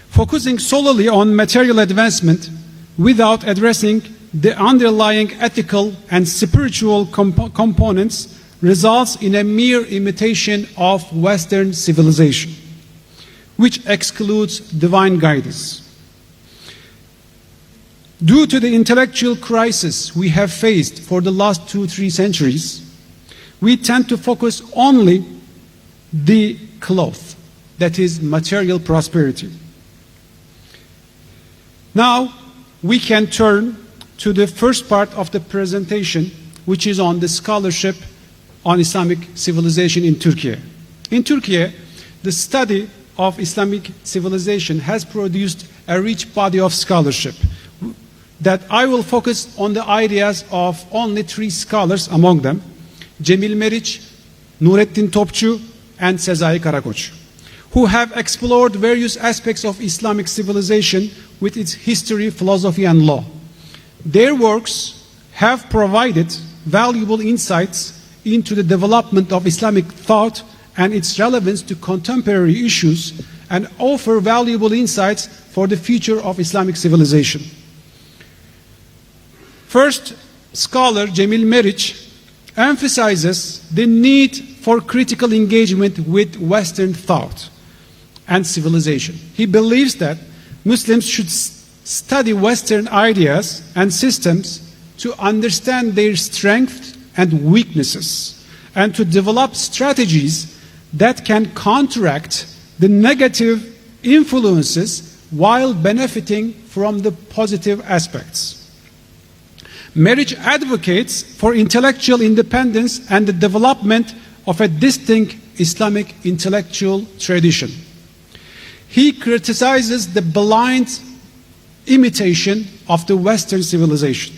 Focusing solely on material advancement without addressing the underlying ethical and spiritual components results in a mere imitation of Western civilization, which excludes divine guidance. Due to the intellectual crisis we have faced for the last 2-3 centuries, we tend to focus only the cloth, that is material prosperity. Now we can turn to the first part of the presentation, which is on the scholarship on Islamic civilization in Turkiye. In Turkiye, the study of Islamic civilization has produced a rich body of scholarship that I will focus on the ideas of only 3 scholars among them: Cemil Meriç, Nurettin Topçu, and Sezai Karakoç, who have explored various aspects of Islamic civilization with its history, philosophy, and law. Their works have provided valuable insights into the development of Islamic thought and its relevance to contemporary issues, and offer valuable insights for the future of Islamic civilization. First scholar, Cemil Meriç, emphasizes the need for critical engagement with Western thought and civilization. He believes that Muslims should study Western ideas and systems to understand their strengths and weaknesses, and to develop strategies that can counteract the negative influences while benefiting from the positive aspects. Meriç advocates for intellectual independence and the development of a distinct Islamic intellectual tradition. He criticizes the blind imitation of the Western civilization.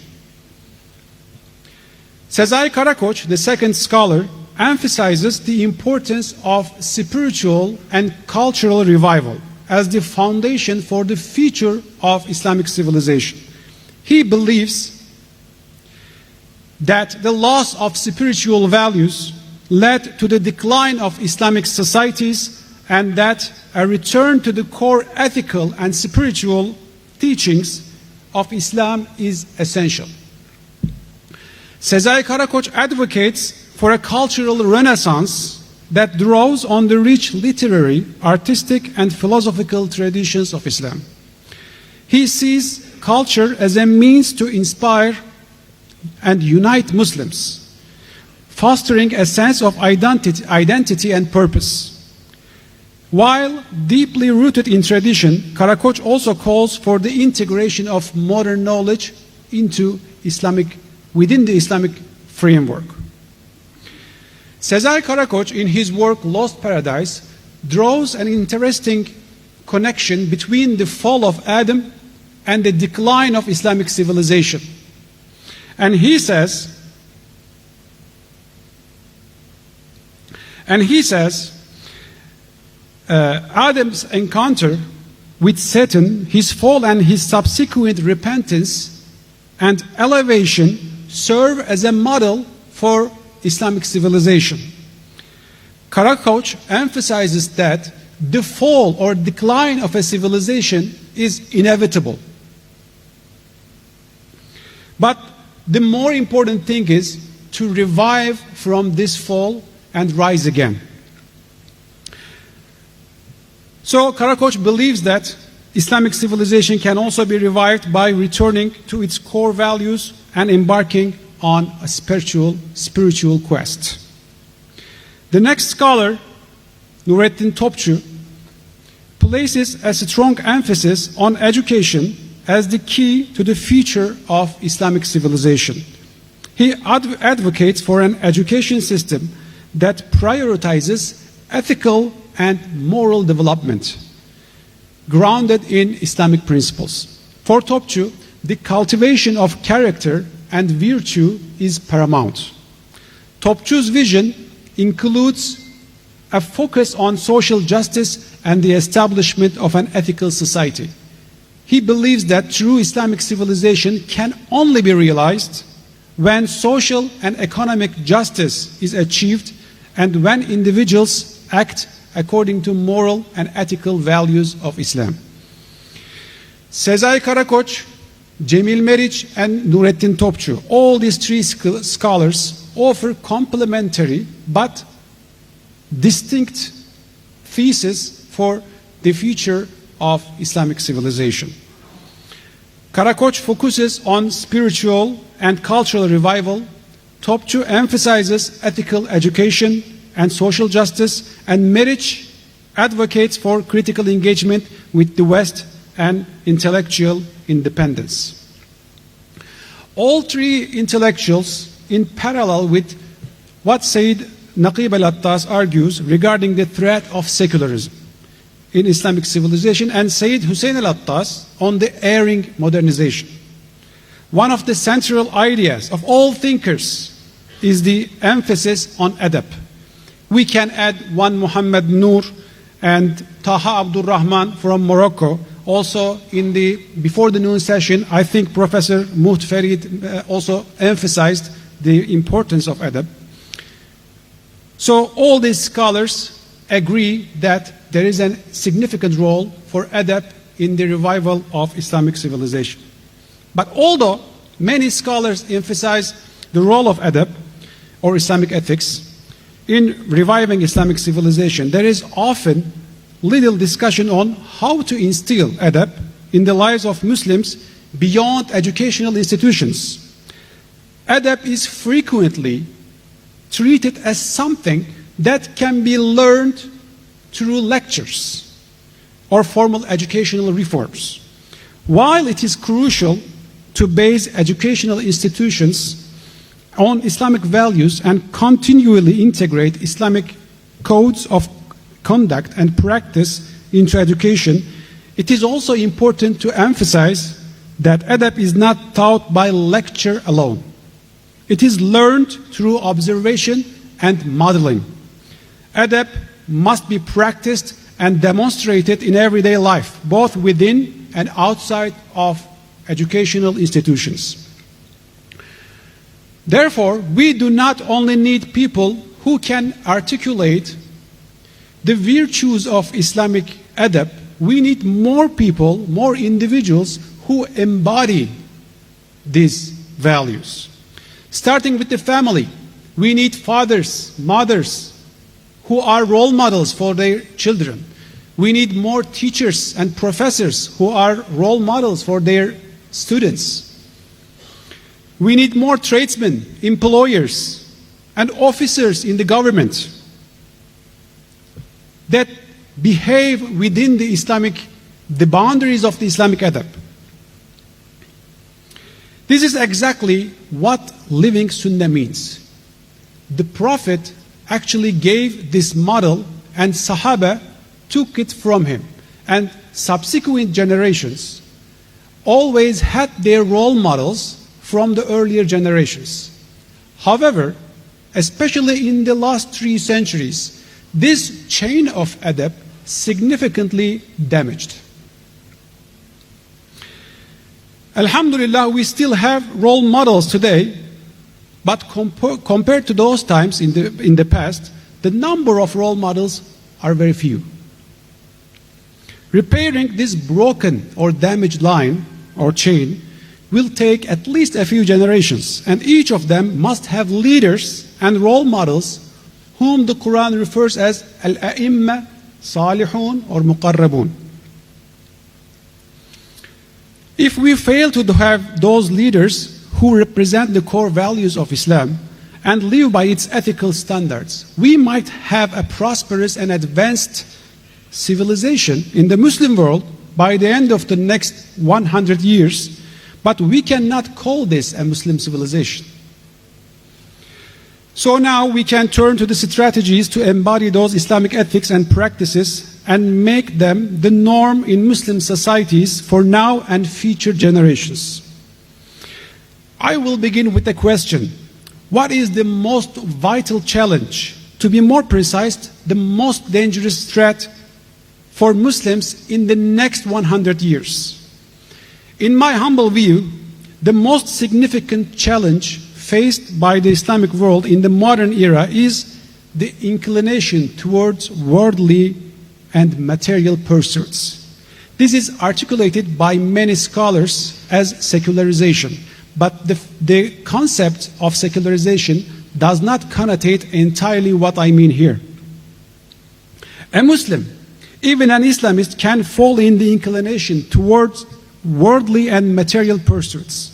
Sezai Karakoç, the second scholar, emphasizes the importance of spiritual and cultural revival as the foundation for the future of Islamic civilization. He believes that the loss of spiritual values led to the decline of Islamic societies, and that a return to the core ethical and spiritual teachings of Islam is essential. Sezai Karakoç advocates for a cultural renaissance that draws on the rich literary, artistic, and philosophical traditions of Islam. He sees culture as a means to inspire and unite Muslims, fostering a sense of identity and purpose. While deeply rooted in tradition, Karakoç also calls for the integration of modern knowledge within the Islamic framework. Sezai Karakoç, in his work Lost Paradise, draws an interesting connection between the fall of Adam and the decline of Islamic civilization. And he says, Adam's encounter with Satan, his fall and his subsequent repentance and elevation serve as a model for Islamic civilization. Karakoç emphasizes that the fall or decline of a civilization is inevitable. But the more important thing is to revive from this fall and rise again. So Karakoç believes that Islamic civilization can also be revived by returning to its core values and embarking on a spiritual quest. The next scholar, Nurettin Topçu, places a strong emphasis on education as the key to the future of Islamic civilization. He advocates for an education system that prioritizes ethical and moral development, grounded in Islamic principles. For Topçu, the cultivation of character and virtue is paramount. Topçu's vision includes a focus on social justice and the establishment of an ethical society. He believes that true Islamic civilization can only be realized when social and economic justice is achieved and when individuals act according to moral and ethical values of Islam. Sezai Karakoç, Cemil Meriç, and Nurettin Topçu, all these three scholars offer complementary but distinct theses for the future of Islamic civilization. Karakoç focuses on spiritual and cultural revival. Topçu emphasizes ethical education and social justice, and Meriç advocates for critical engagement with the West and intellectual independence. All three intellectuals, in parallel with what Sayyid Naqib al-Attas argues regarding the threat of secularism in Islamic civilization, and Sayyid Hussein al-Attas on the erring modernization. One of the central ideas of all thinkers is the emphasis on adab. We can add one Mohamed Noor and Taha Abdul Rahman from Morocco. Also in the before the noon session, I think Professor Muht Farid also emphasized the importance of adab. So all these scholars agree that there is a significant role for adab in the revival of Islamic civilization. But although many scholars emphasize the role of adab or Islamic ethics in reviving Islamic civilization, there is often little discussion on how to instill adab in the lives of Muslims beyond educational institutions. Adab is frequently treated as something that can be learned through lectures or formal educational reforms. While it is crucial to base educational institutions on Islamic values and continually integrate Islamic codes of conduct and practice into education, it is also important to emphasize that adab is not taught by lecture alone. It is learned through observation and modeling. Adab must be practiced and demonstrated in everyday life, both within and outside of educational institutions. Therefore, we do not only need people who can articulate the virtues of Islamic adab, we need more people, more individuals who embody these values. Starting with the family, we need fathers, mothers who are role models for their children. We need more teachers and professors who are role models for their students. We need more tradesmen, employers, and officers in the government that behave within the boundaries of the Islamic adab. This is exactly what living Sunnah means. The Prophet actually gave this model, and Sahaba took it from him. And subsequent generations always had their role models from the earlier generations. However, especially in the last 3 centuries, this chain of adab significantly damaged. Alhamdulillah, we still have role models today, but compared to those times in the past, the number of role models are very few. Repairing this broken or damaged line or chain will take at least a few generations, and each of them must have leaders and role models whom the Quran refers as al-a'imma, salihun, or muqarrabun. If we fail to have those leaders who represent the core values of Islam and live by its ethical standards, we might have a prosperous and advanced civilization in the Muslim world by the end of the next 100 years, but we cannot call this a Muslim civilization. So now we can turn to the strategies to embody those Islamic ethics and practices and make them the norm in Muslim societies for now and future generations. I will begin with the question: what is the most vital challenge? To be more precise, the most dangerous threat for Muslims in the next 100 years. In my humble view, the most significant challenge faced by the Islamic world in the modern era is the inclination towards worldly and material pursuits. This is articulated by many scholars as secularization, but the concept of secularization does not connotate entirely what I mean here. A Muslim, even an Islamist, can fall in the inclination towards worldly and material pursuits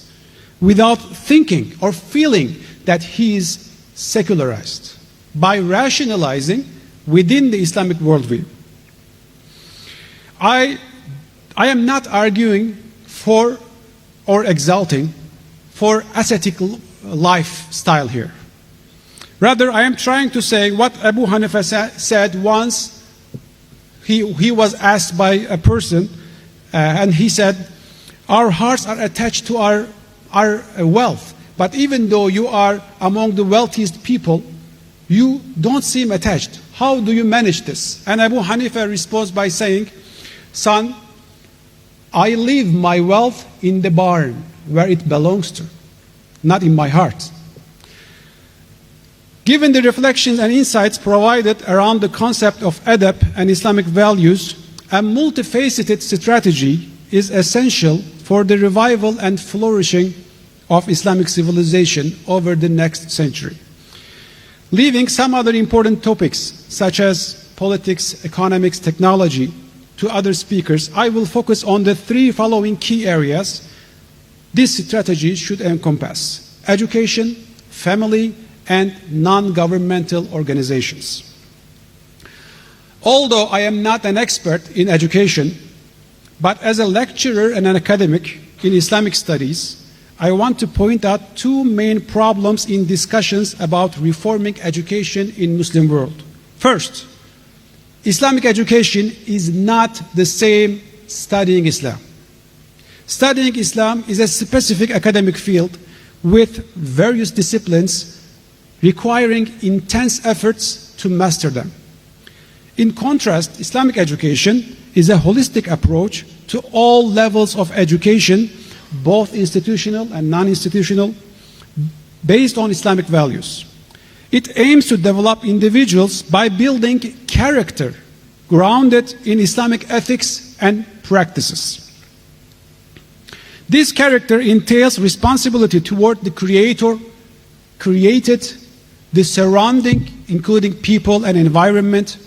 without thinking or feeling that he is secularized by rationalizing within the Islamic worldview. I am not arguing for or exalting for ascetic lifestyle here. Rather, I am trying to say what Abu Hanifa said once. He was asked by a person, and he said, our hearts are attached to our wealth, but even though you are among the wealthiest people, you don't seem attached. How do you manage this? And Abu Hanifa responds by saying, son, I leave my wealth in the barn where it belongs to, not in my heart. Given the reflections and insights provided around the concept of adab and Islamic values, a multifaceted strategy is essential for the revival and flourishing of Islamic civilization over the next century. Leaving some other important topics, such as politics, economics, technology, to other speakers, I will focus on the 3 following key areas this strategy should encompass: education, family, and non-governmental organizations. Although I am not an expert in education, but as a lecturer and an academic in Islamic studies, I want to point out 2 main problems in discussions about reforming education in Muslim world. First, Islamic education is not the same studying Islam. Studying Islam is a specific academic field with various disciplines requiring intense efforts to master them. In contrast, Islamic education is a holistic approach to all levels of education, both institutional and non-institutional, based on Islamic values. It aims to develop individuals by building character grounded in Islamic ethics and practices. This character entails responsibility toward the Creator, created, the surrounding, including people and environment,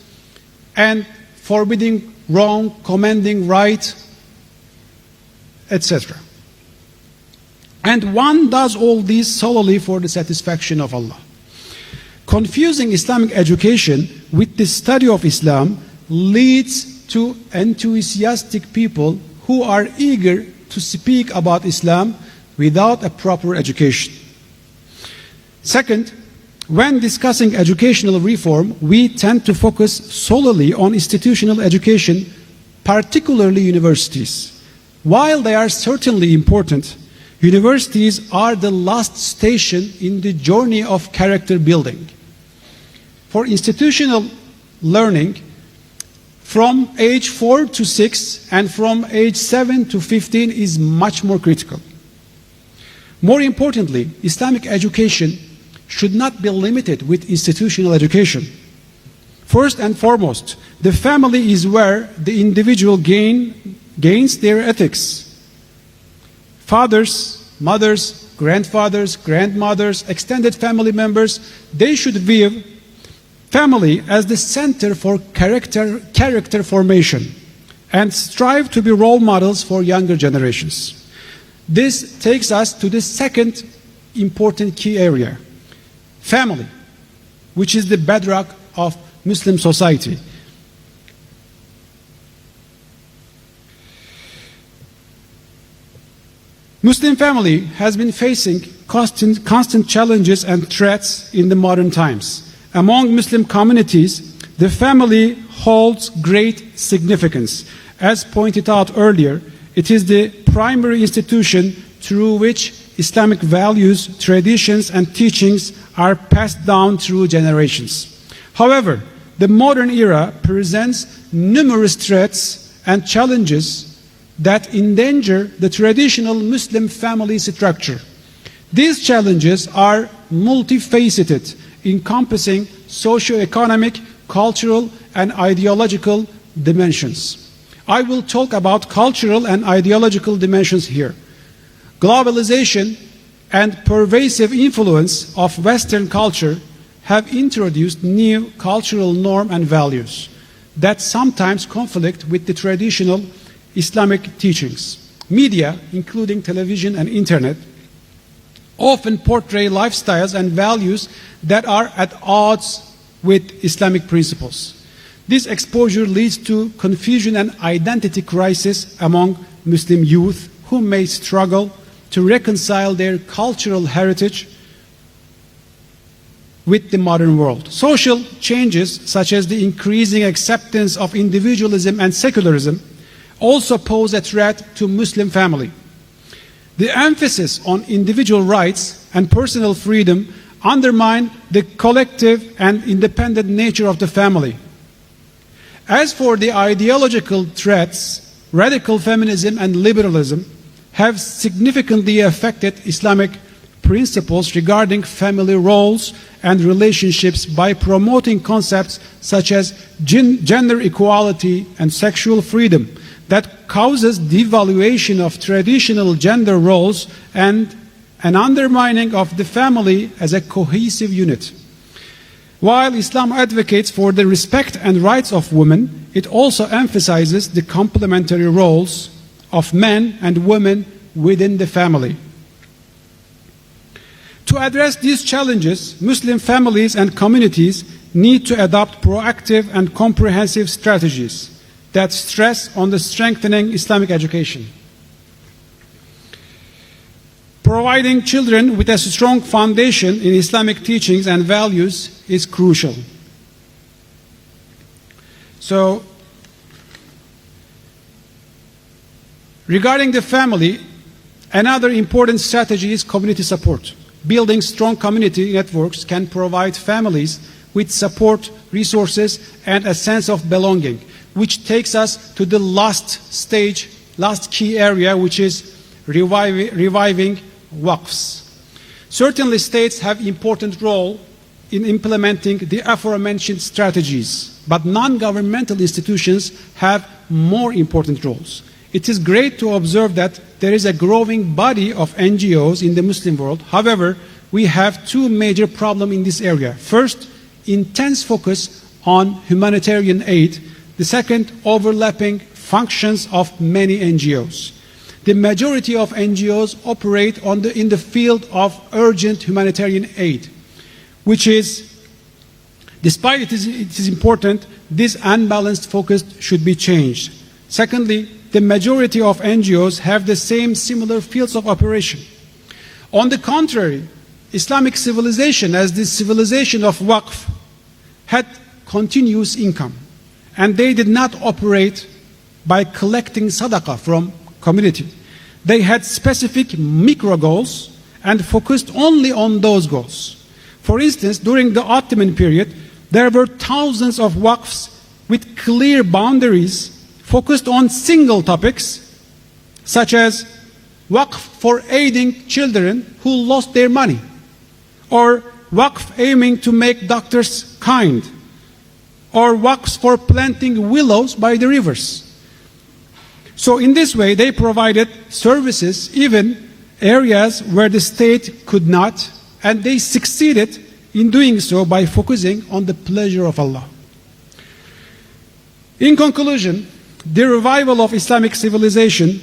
and forbidding wrong, commanding right, etc. And one does all this solely for the satisfaction of Allah. Confusing Islamic education with the study of Islam leads to enthusiastic people who are eager to speak about Islam without a proper education. Second, when discussing educational reform, we tend to focus solely on institutional education, particularly universities. While they are certainly important, universities are the last station in the journey of character building. For institutional learning, from age 4 to 6 and from age 7 to 15 is much more critical. More importantly, Islamic education should not be limited with institutional education. First and foremost, the family is where the individual gains their ethics. Fathers, mothers, grandfathers, grandmothers, extended family members, they should view family as the center for character formation and strive to be role models for younger generations. This takes us to the second important key area, family, which is the bedrock of Muslim society. Muslim family has been facing constant challenges and threats in the modern times. Among Muslim communities, the family holds great significance. As pointed out earlier, it is the primary institution through which Islamic values, traditions, and teachings are passed down through generations. However, the modern era presents numerous threats and challenges that endanger the traditional Muslim family structure. These challenges are multifaceted, encompassing socio-economic, cultural, and ideological dimensions. I will talk about cultural and ideological dimensions here. Globalization and pervasive influence of Western culture have introduced new cultural norms and values that sometimes conflict with the traditional Islamic teachings. Media, including television and internet, often portray lifestyles and values that are at odds with Islamic principles. This exposure leads to confusion and identity crisis among Muslim youth who may struggle to reconcile their cultural heritage with the modern world. Social changes, such as the increasing acceptance of individualism and secularism, also pose a threat to Muslim family. The emphasis on individual rights and personal freedom undermine the collective and independent nature of the family. As for the ideological threats, radical feminism and liberalism have significantly affected Islamic principles regarding family roles and relationships by promoting concepts such as gender equality and sexual freedom that causes devaluation of traditional gender roles and an undermining of the family as a cohesive unit. While Islam advocates for the respect and rights of women, it also emphasizes the complementary roles of men and women within the family. To address these challenges, Muslim families and communities need to adopt proactive and comprehensive strategies that stress on the strengthening Islamic education. Providing children with a strong foundation in Islamic teachings and values is crucial. So, regarding the family, another important strategy is community support. building strong community networks can provide families with support, resources, and a sense of belonging, which takes us to the last stage, last key area, which is reviving waqfs. Certainly states have important role in implementing the aforementioned strategies, but non-governmental institutions have more important roles. It is great to observe that there is a growing body of NGOs in the Muslim world. However, we have two major problems in this area. First, intense focus on humanitarian aid. The second, overlapping functions of many NGOs. The majority of NGOs operate in the field of urgent humanitarian aid, which is, despite it is important, this unbalanced focus should be changed. Secondly, the majority of NGOs have the same similar fields of operation. On the contrary, Islamic civilization, as the civilization of Waqf, had continuous income, and they did not operate by collecting sadaqah from community. They had specific micro goals and focused only on those goals. For instance, during the Ottoman period, there were thousands of waqfs with clear boundaries focused on single topics, such as waqf for aiding children who lost their money, or waqf aiming to make doctors kind, or waqfs for planting willows by the rivers. So in this way, they provided services, even areas where the state could not, and they succeeded in doing so by focusing on the pleasure of Allah. In conclusion, the revival of Islamic civilization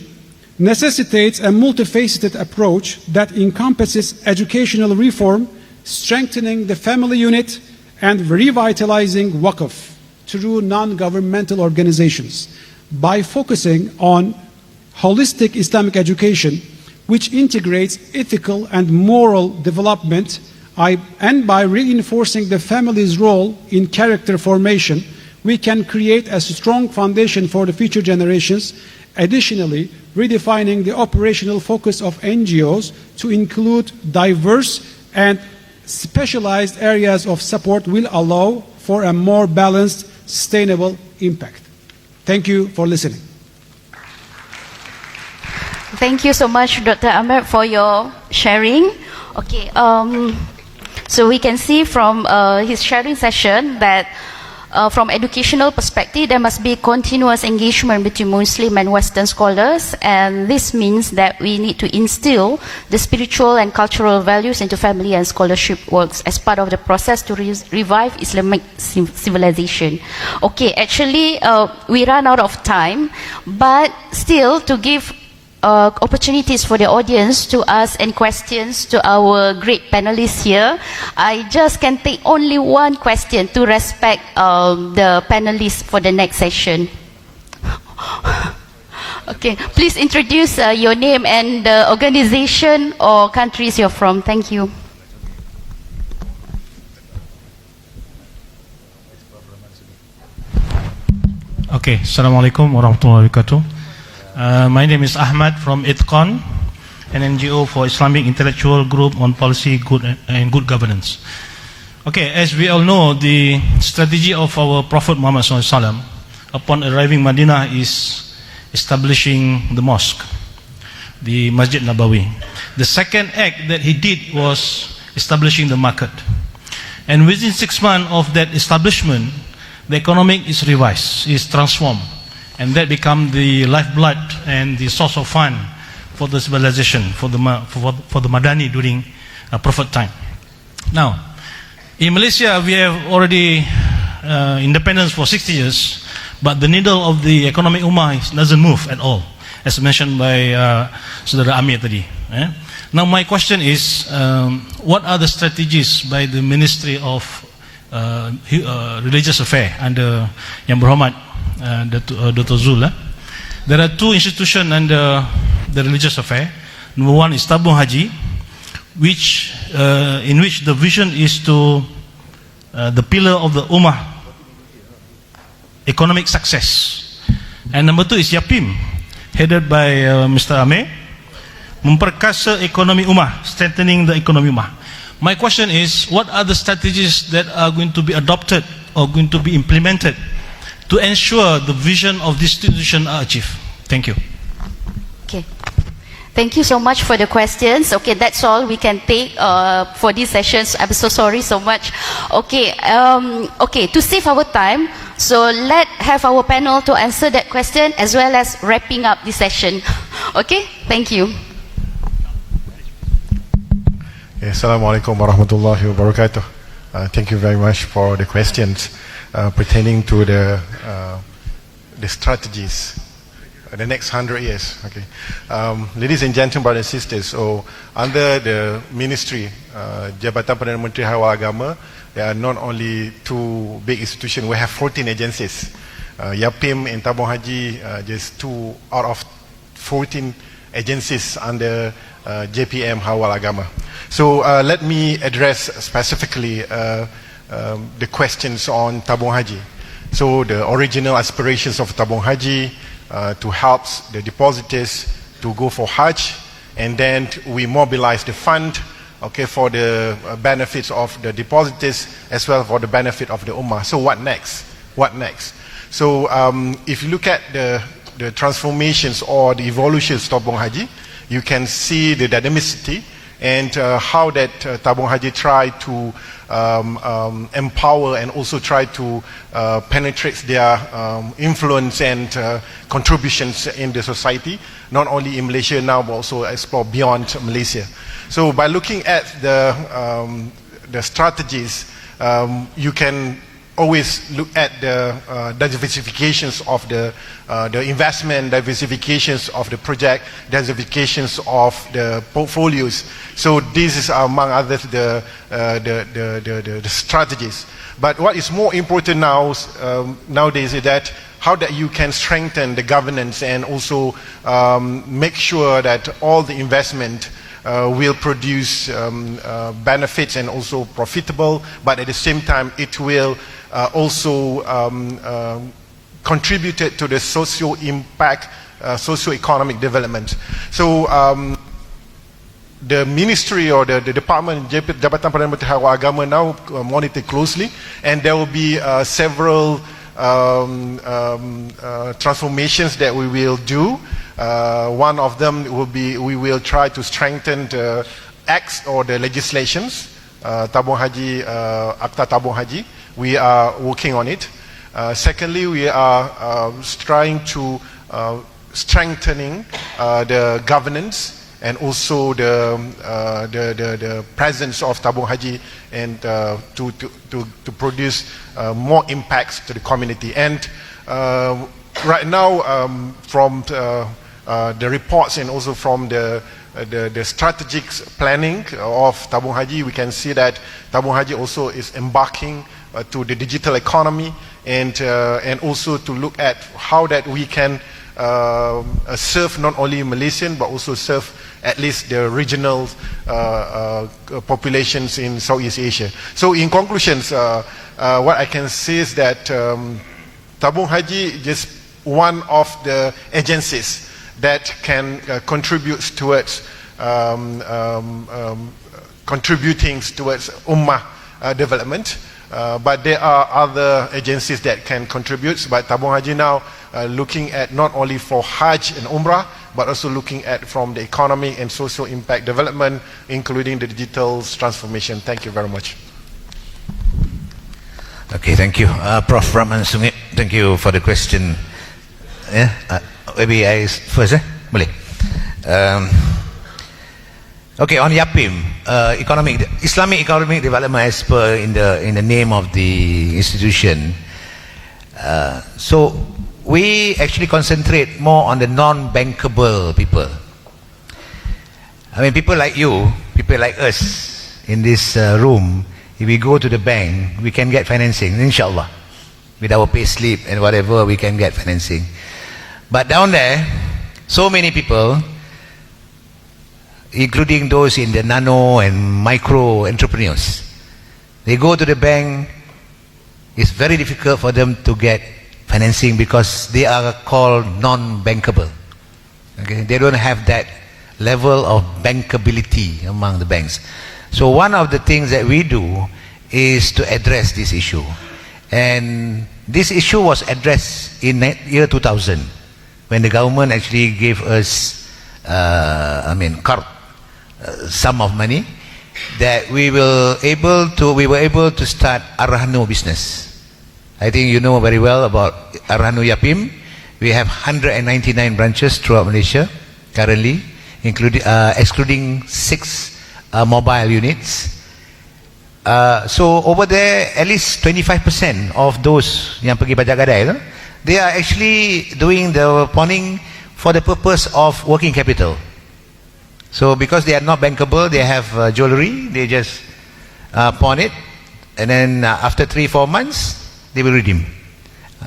necessitates a multifaceted approach that encompasses educational reform, strengthening the family unit, and revitalizing Waqf through non-governmental organizations. By focusing on holistic Islamic education, which integrates ethical and moral development, and by reinforcing the family's role in character formation, we can create a strong foundation for the future generations. Additionally, redefining the operational focus of NGOs to include diverse and specialized areas of support will allow for a more balanced, sustainable impact. Thank you for listening. Thank you so much, Dr. Ameer, for your sharing. Okay, so we can see from his sharing session that from educational perspective, there must be continuous engagement between Muslim and Western scholars, and this means that we need to instill the spiritual and cultural values into family and scholarship works as part of the process to revive Islamic civilization. Okay, actually, we run out of time, but still to give opportunities for the audience to ask any questions to our great panelists here. I just can take only one question to respect the panelists for the next session. Okay, please introduce your name and the organization or countries you're from. Thank you. Okay, Assalamualaikum warahmatullahi wabarakatuh. My name is Ahmad from ITCON, an NGO for Islamic Intellectual Group on Policy and Good Governance. Okay, as we all know, the strategy of our Prophet Muhammad SAW upon arriving Medina is establishing the mosque, the Masjid Nabawi. The second act that he did was establishing the market. And within 6 months of that establishment, the economic is revised, is transformed. And that become the lifeblood and the source of fund for the civilization, for the Madani during Prophet time. Now, in Malaysia, we have already independence for 60 years, but the needle of the economic ummah doesn't move at all, as mentioned by Saudara Ameer tadi. Now, my question is, what are the strategies by the Ministry of Religious Affairs under Yang Berhormat Dr. Zul? There are two institutions under the religious affair. Number one is Tabung Haji, in which the vision is to the pillar of the Ummah economic success. And number two is YaPiem, headed by Mr. Ameer, memperkasa ekonomi ummah, strengthening the economy ummah. My question is, what are the strategies that are going to be adopted or going to be implemented to ensure the vision of this institution are achieved? Thank you. Okay. Thank you so much for the questions. Okay, that's all we can take for these sessions. I'm so sorry so much. Okay, okay, to save our time, so let's have our panel to answer that question as well as wrapping up the session. Okay, thank you. Assalamualaikum warahmatullahi wabarakatuh. Thank you very much for the questions pertaining to the strategies the next 100 years. Okay, ladies and gentlemen, brothers and sisters. So under the ministry, Jabatan Perdana Menteri Hal Agama, there are not only two big institutions. We have 14 agencies. YaPiem and Tabung Haji, just 2 out of 14 agencies under JPM Hawal Agama. So let me address specifically the questions on Tabung Haji. So the original aspirations of Tabung Haji to help the depositors to go for Hajj, and then we mobilize the fund, okay, for the benefits of the depositors as well for the benefit of the Ummah. So what next? What next? So if you look at the transformations or the evolutions of Tabung Haji, you can see the dynamicity and how that Tabung Haji tried to empower and also try to penetrate their influence and contributions in the society, not only in Malaysia now but also explore beyond Malaysia. So by looking at the strategies, you can always look at the diversifications of the investment, diversifications of the project, diversifications of the portfolios. So this is among others the strategies. But what is more important now nowadays is that how that you can strengthen the governance and also make sure that all the investment will produce benefits and also profitable, but at the same time it will also contributed to the socio impact, socio-economic development. So the ministry or the department, Jabatan Perdana Menteri Hal Agama now monitor closely, and there will be several transformations that we will do. One of them will be we will try to strengthen the acts or the legislations, Tabung Haji, Akta Tabung Haji. We are working on it. Secondly, we are trying to strengthening the governance and also the presence of Tabung Haji and to produce more impacts to the community. And right now, from the reports and also from the strategic planning of Tabung Haji, we can see that Tabung Haji also is embarking to the digital economy and also to look at how that we can serve not only Malaysian but also serve at least the regional populations in Southeast Asia. So in conclusions, what I can say is that Tabung Haji is just one of the agencies that can contribute towards contributing towards Ummah development. But there are other agencies that can contribute. But Tabung Haji now looking at not only for Hajj and Umrah, but also looking at from the economic and social impact development, including the digital transformation. Thank you very much. Okay, thank you. Prof. Rahman Sungit, thank you for the question. Yeah, maybe I first, boleh. Okay, on YaPiem, Islamic economic development as per in the name of the institution. So we actually concentrate more on the non-bankable people. I mean, people like you, people like us in this room, if we go to the bank, we can get financing, inshallah. With our pay slip and whatever, we can get financing. But down there, so many people, including those in the nano and micro entrepreneurs, they go to the bank, it's very difficult for them to get financing because they are called non-bankable. Okay? They don't have that level of bankability among the banks. So one of the things that we do is to address this issue. And this issue was addressed in year 2000 when the government actually gave us sum of money that we were able to start Arhanu business. I think you know very well about Arhanu YaPiem. We have 199 branches throughout Malaysia currently, excluding 6 mobile units. So over there, at least 25% of those yang pergi pajak gadai, they are actually doing the pawning for the purpose of working capital. So because they are not bankable, they have jewelry, they just pawn it, and then after 3-4 months, they will redeem.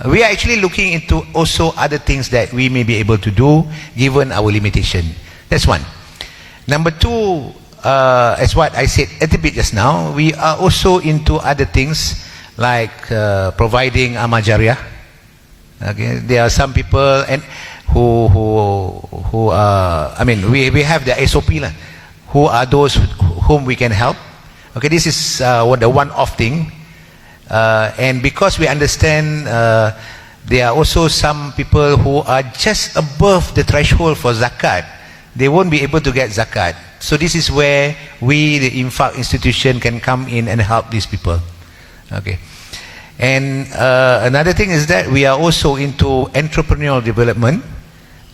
We are actually looking into also other things that we may be able to do given our limitation. That's one. Number two, as what I said a bit just now, we are also into other things like providing amal jariah. Okay, there are some people and who we have the SOP lah, who are those whom we can help. Okay, this is the one-off thing, and because we understand there are also some people who are just above the threshold for zakat, they won't be able to get zakat. So this is where we, the infaq institution, can come in and help these people. Okay. And another thing is that we are also into entrepreneurial development.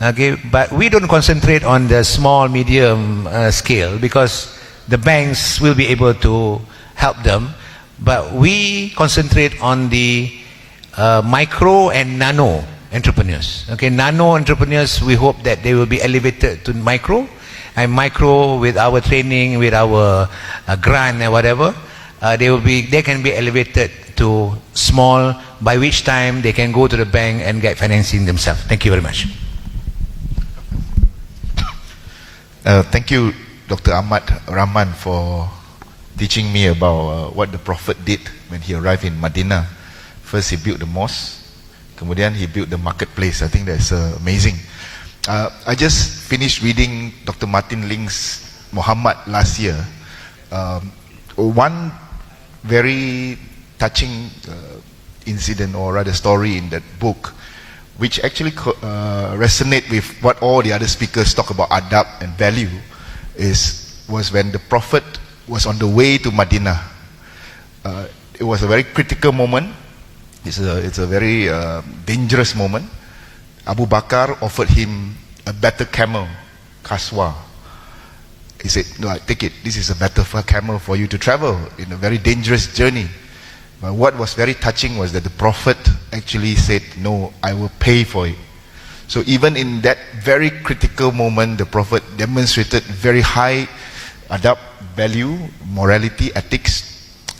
Okay, but we don't concentrate on the small, medium scale because the banks will be able to help them. But we concentrate on the micro and nano entrepreneurs. Okay, nano entrepreneurs, we hope that they will be elevated to micro, and micro with our training, with our grant and whatever, they can be elevated to small, by which time they can go to the bank and get financing themselves. Thank you very much. Thank you, Dr. Ahmad Rahman, for teaching me about what the Prophet did when he arrived in Medina. First he built the mosque, kemudian he built the marketplace. I think that's amazing. I just finished reading Dr. Martin Ling's Mohamed last year. One very touching incident, or rather story, in that book, which actually resonate with what all the other speakers talk about adab and value, was when the Prophet was on the way to Medina. It was a very critical moment. It's a very dangerous moment. Abu Bakar offered him a better camel, Kaswa. He said, "No, take it. This is a better camel for you to travel in a very dangerous journey." But what was very touching was that the Prophet actually said, "No, I will pay for it." So even in that very critical moment, the Prophet demonstrated very high adab, value, morality, ethics,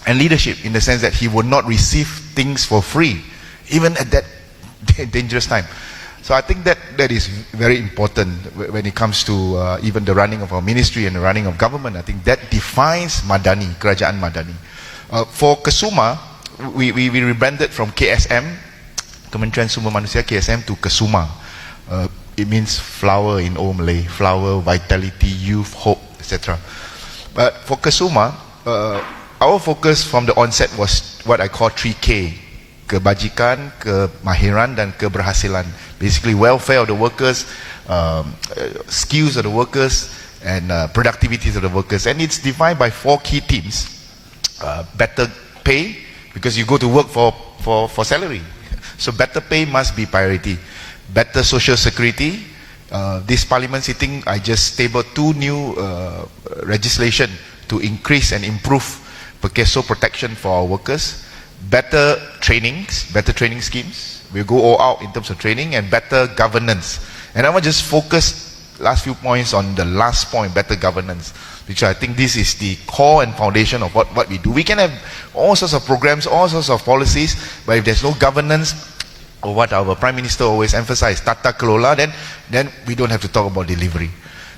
and leadership, in the sense that he would not receive things for free, even at that dangerous time. So I think that is very important when it comes to even the running of our ministry and the running of government. I think that defines Madani, Kerajaan Madani. For KESUMA, we rebranded from KSM, Kementerian Sumber Manusia, KSM, to KESUMA. It means flower in Old Malay, flower, vitality, youth, hope, etc. But for KESUMA, our focus from the onset was what I call 3K: kebajikan, kemahiran, dan keberhasilan. Basically, welfare of the workers, skills of the workers, and productivities of the workers. And it's defined by 4 key themes. Better pay, because you go to work for salary. So better pay must be priority. Better social security. This parliament sitting, I just tabled 2 new legislation to increase and improve PERKESO protection for our workers. Better training schemes. We'll go all out in terms of training, and better governance. And I want to just focus last few points on the last point, better governance, which I think this is the core and foundation of what we do. We can have all sorts of programs, all sorts of policies, but if there's no governance, or what our Prime Minister always emphasized, tata kelola, then we don't have to talk about delivery.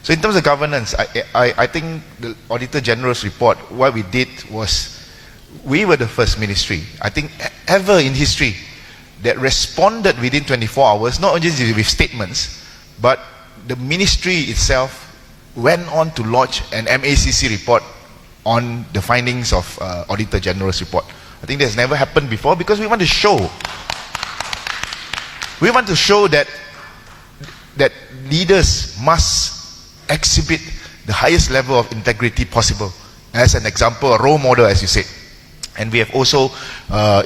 So in terms of governance, I think the Auditor General's report, what we did was, we were the first ministry, I think, ever in history that responded within 24 hours, not only with statements, but the ministry itself went on to lodge an MACC report on the findings of Auditor General's report. I think that's never happened before, because we want to show that leaders must exhibit the highest level of integrity possible. As an example, a role model, as you said. And we have also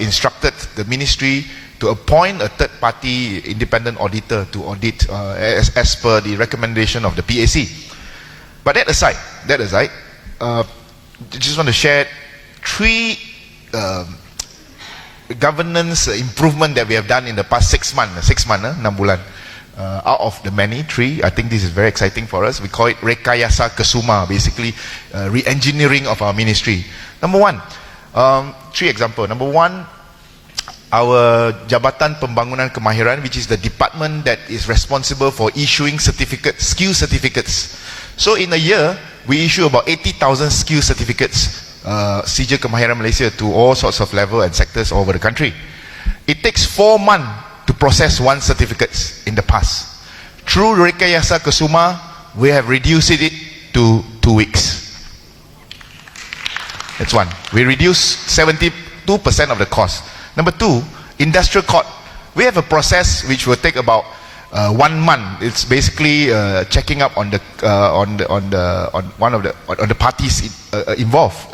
instructed the ministry to appoint a third-party independent auditor to audit as per the recommendation of the PAC. But that aside, just want to share 3 governance improvement that we have done in the past 6 months, 6 bulan. Out of the many, 3, I think this is very exciting for us. We call it Rekayasa KESUMA, basically re-engineering of our ministry. Number 1, 3 examples. Number 1, our Jabatan Pembangunan Kemahiran, which is the department that is responsible for issuing certificates, skill certificates. So in a year, we issue about 80,000 skill certificates, Sijil Kemahiran Malaysia, to all sorts of level and sectors all over the country. It takes 4 months to process 1 certificate in the past. Through Rekayasa KESUMA, we have reduced it to 2 weeks. That's 1. We reduced 72% of the cost. Number 2, industrial court. We have a process which will take about 1 month. It's basically checking up on the parties involved.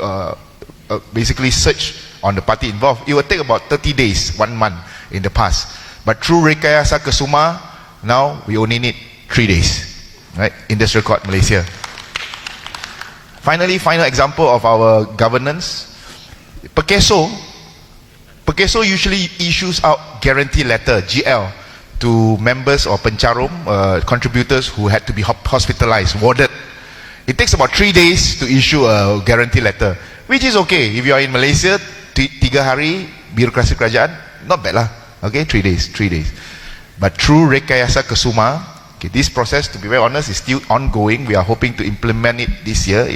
Basically search on the party involved. It will take about 30 days, 1 month in the past. But through Rekayasa KESUMA, now we only need 3 days. Right? Industrial Court Malaysia. Finally, final example of our governance. PEKESO usually issues out guarantee letter, GL, to members or pencarum, contributors who had to be hospitalized, warded. It takes about 3 days to issue a guarantee letter, which is okay. If you are in Malaysia, 3 hari, birokrasi kerajaan, not bad lah. Okay, 3 days. But through Rekayasa KESUMA, okay, this process, to be very honest, is still ongoing. We are hoping to implement it this year.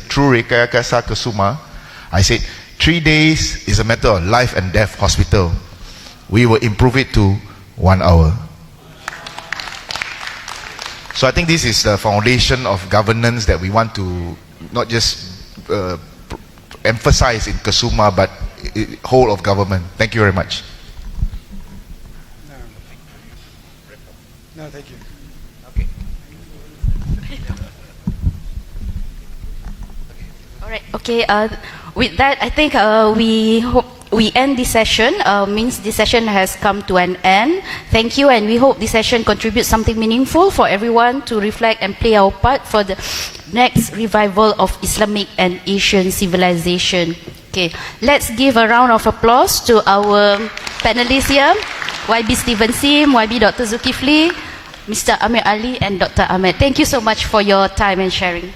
Through Rekayasa KESUMA, I said 3 days is a matter of life and death hospital. We will improve it to 1 hour. So I think this is the foundation of governance that we want to not just emphasize in KESUMA, but whole of government. Thank you very much. No, thank you. Okay. All right. Okay. With that, I think we end this session. Means this session has come to an end. Thank you, and we hope this session contributes something meaningful for everyone to reflect and play our part for the next revival of Islamic and Asian civilization. Okay, let's give a round of applause to our panelists here, YB Stephen Sim, YB Dr. Zulkifli, Mr. Ameer Ali, and Dr. Ahmed. Thank you so much for your time and sharing.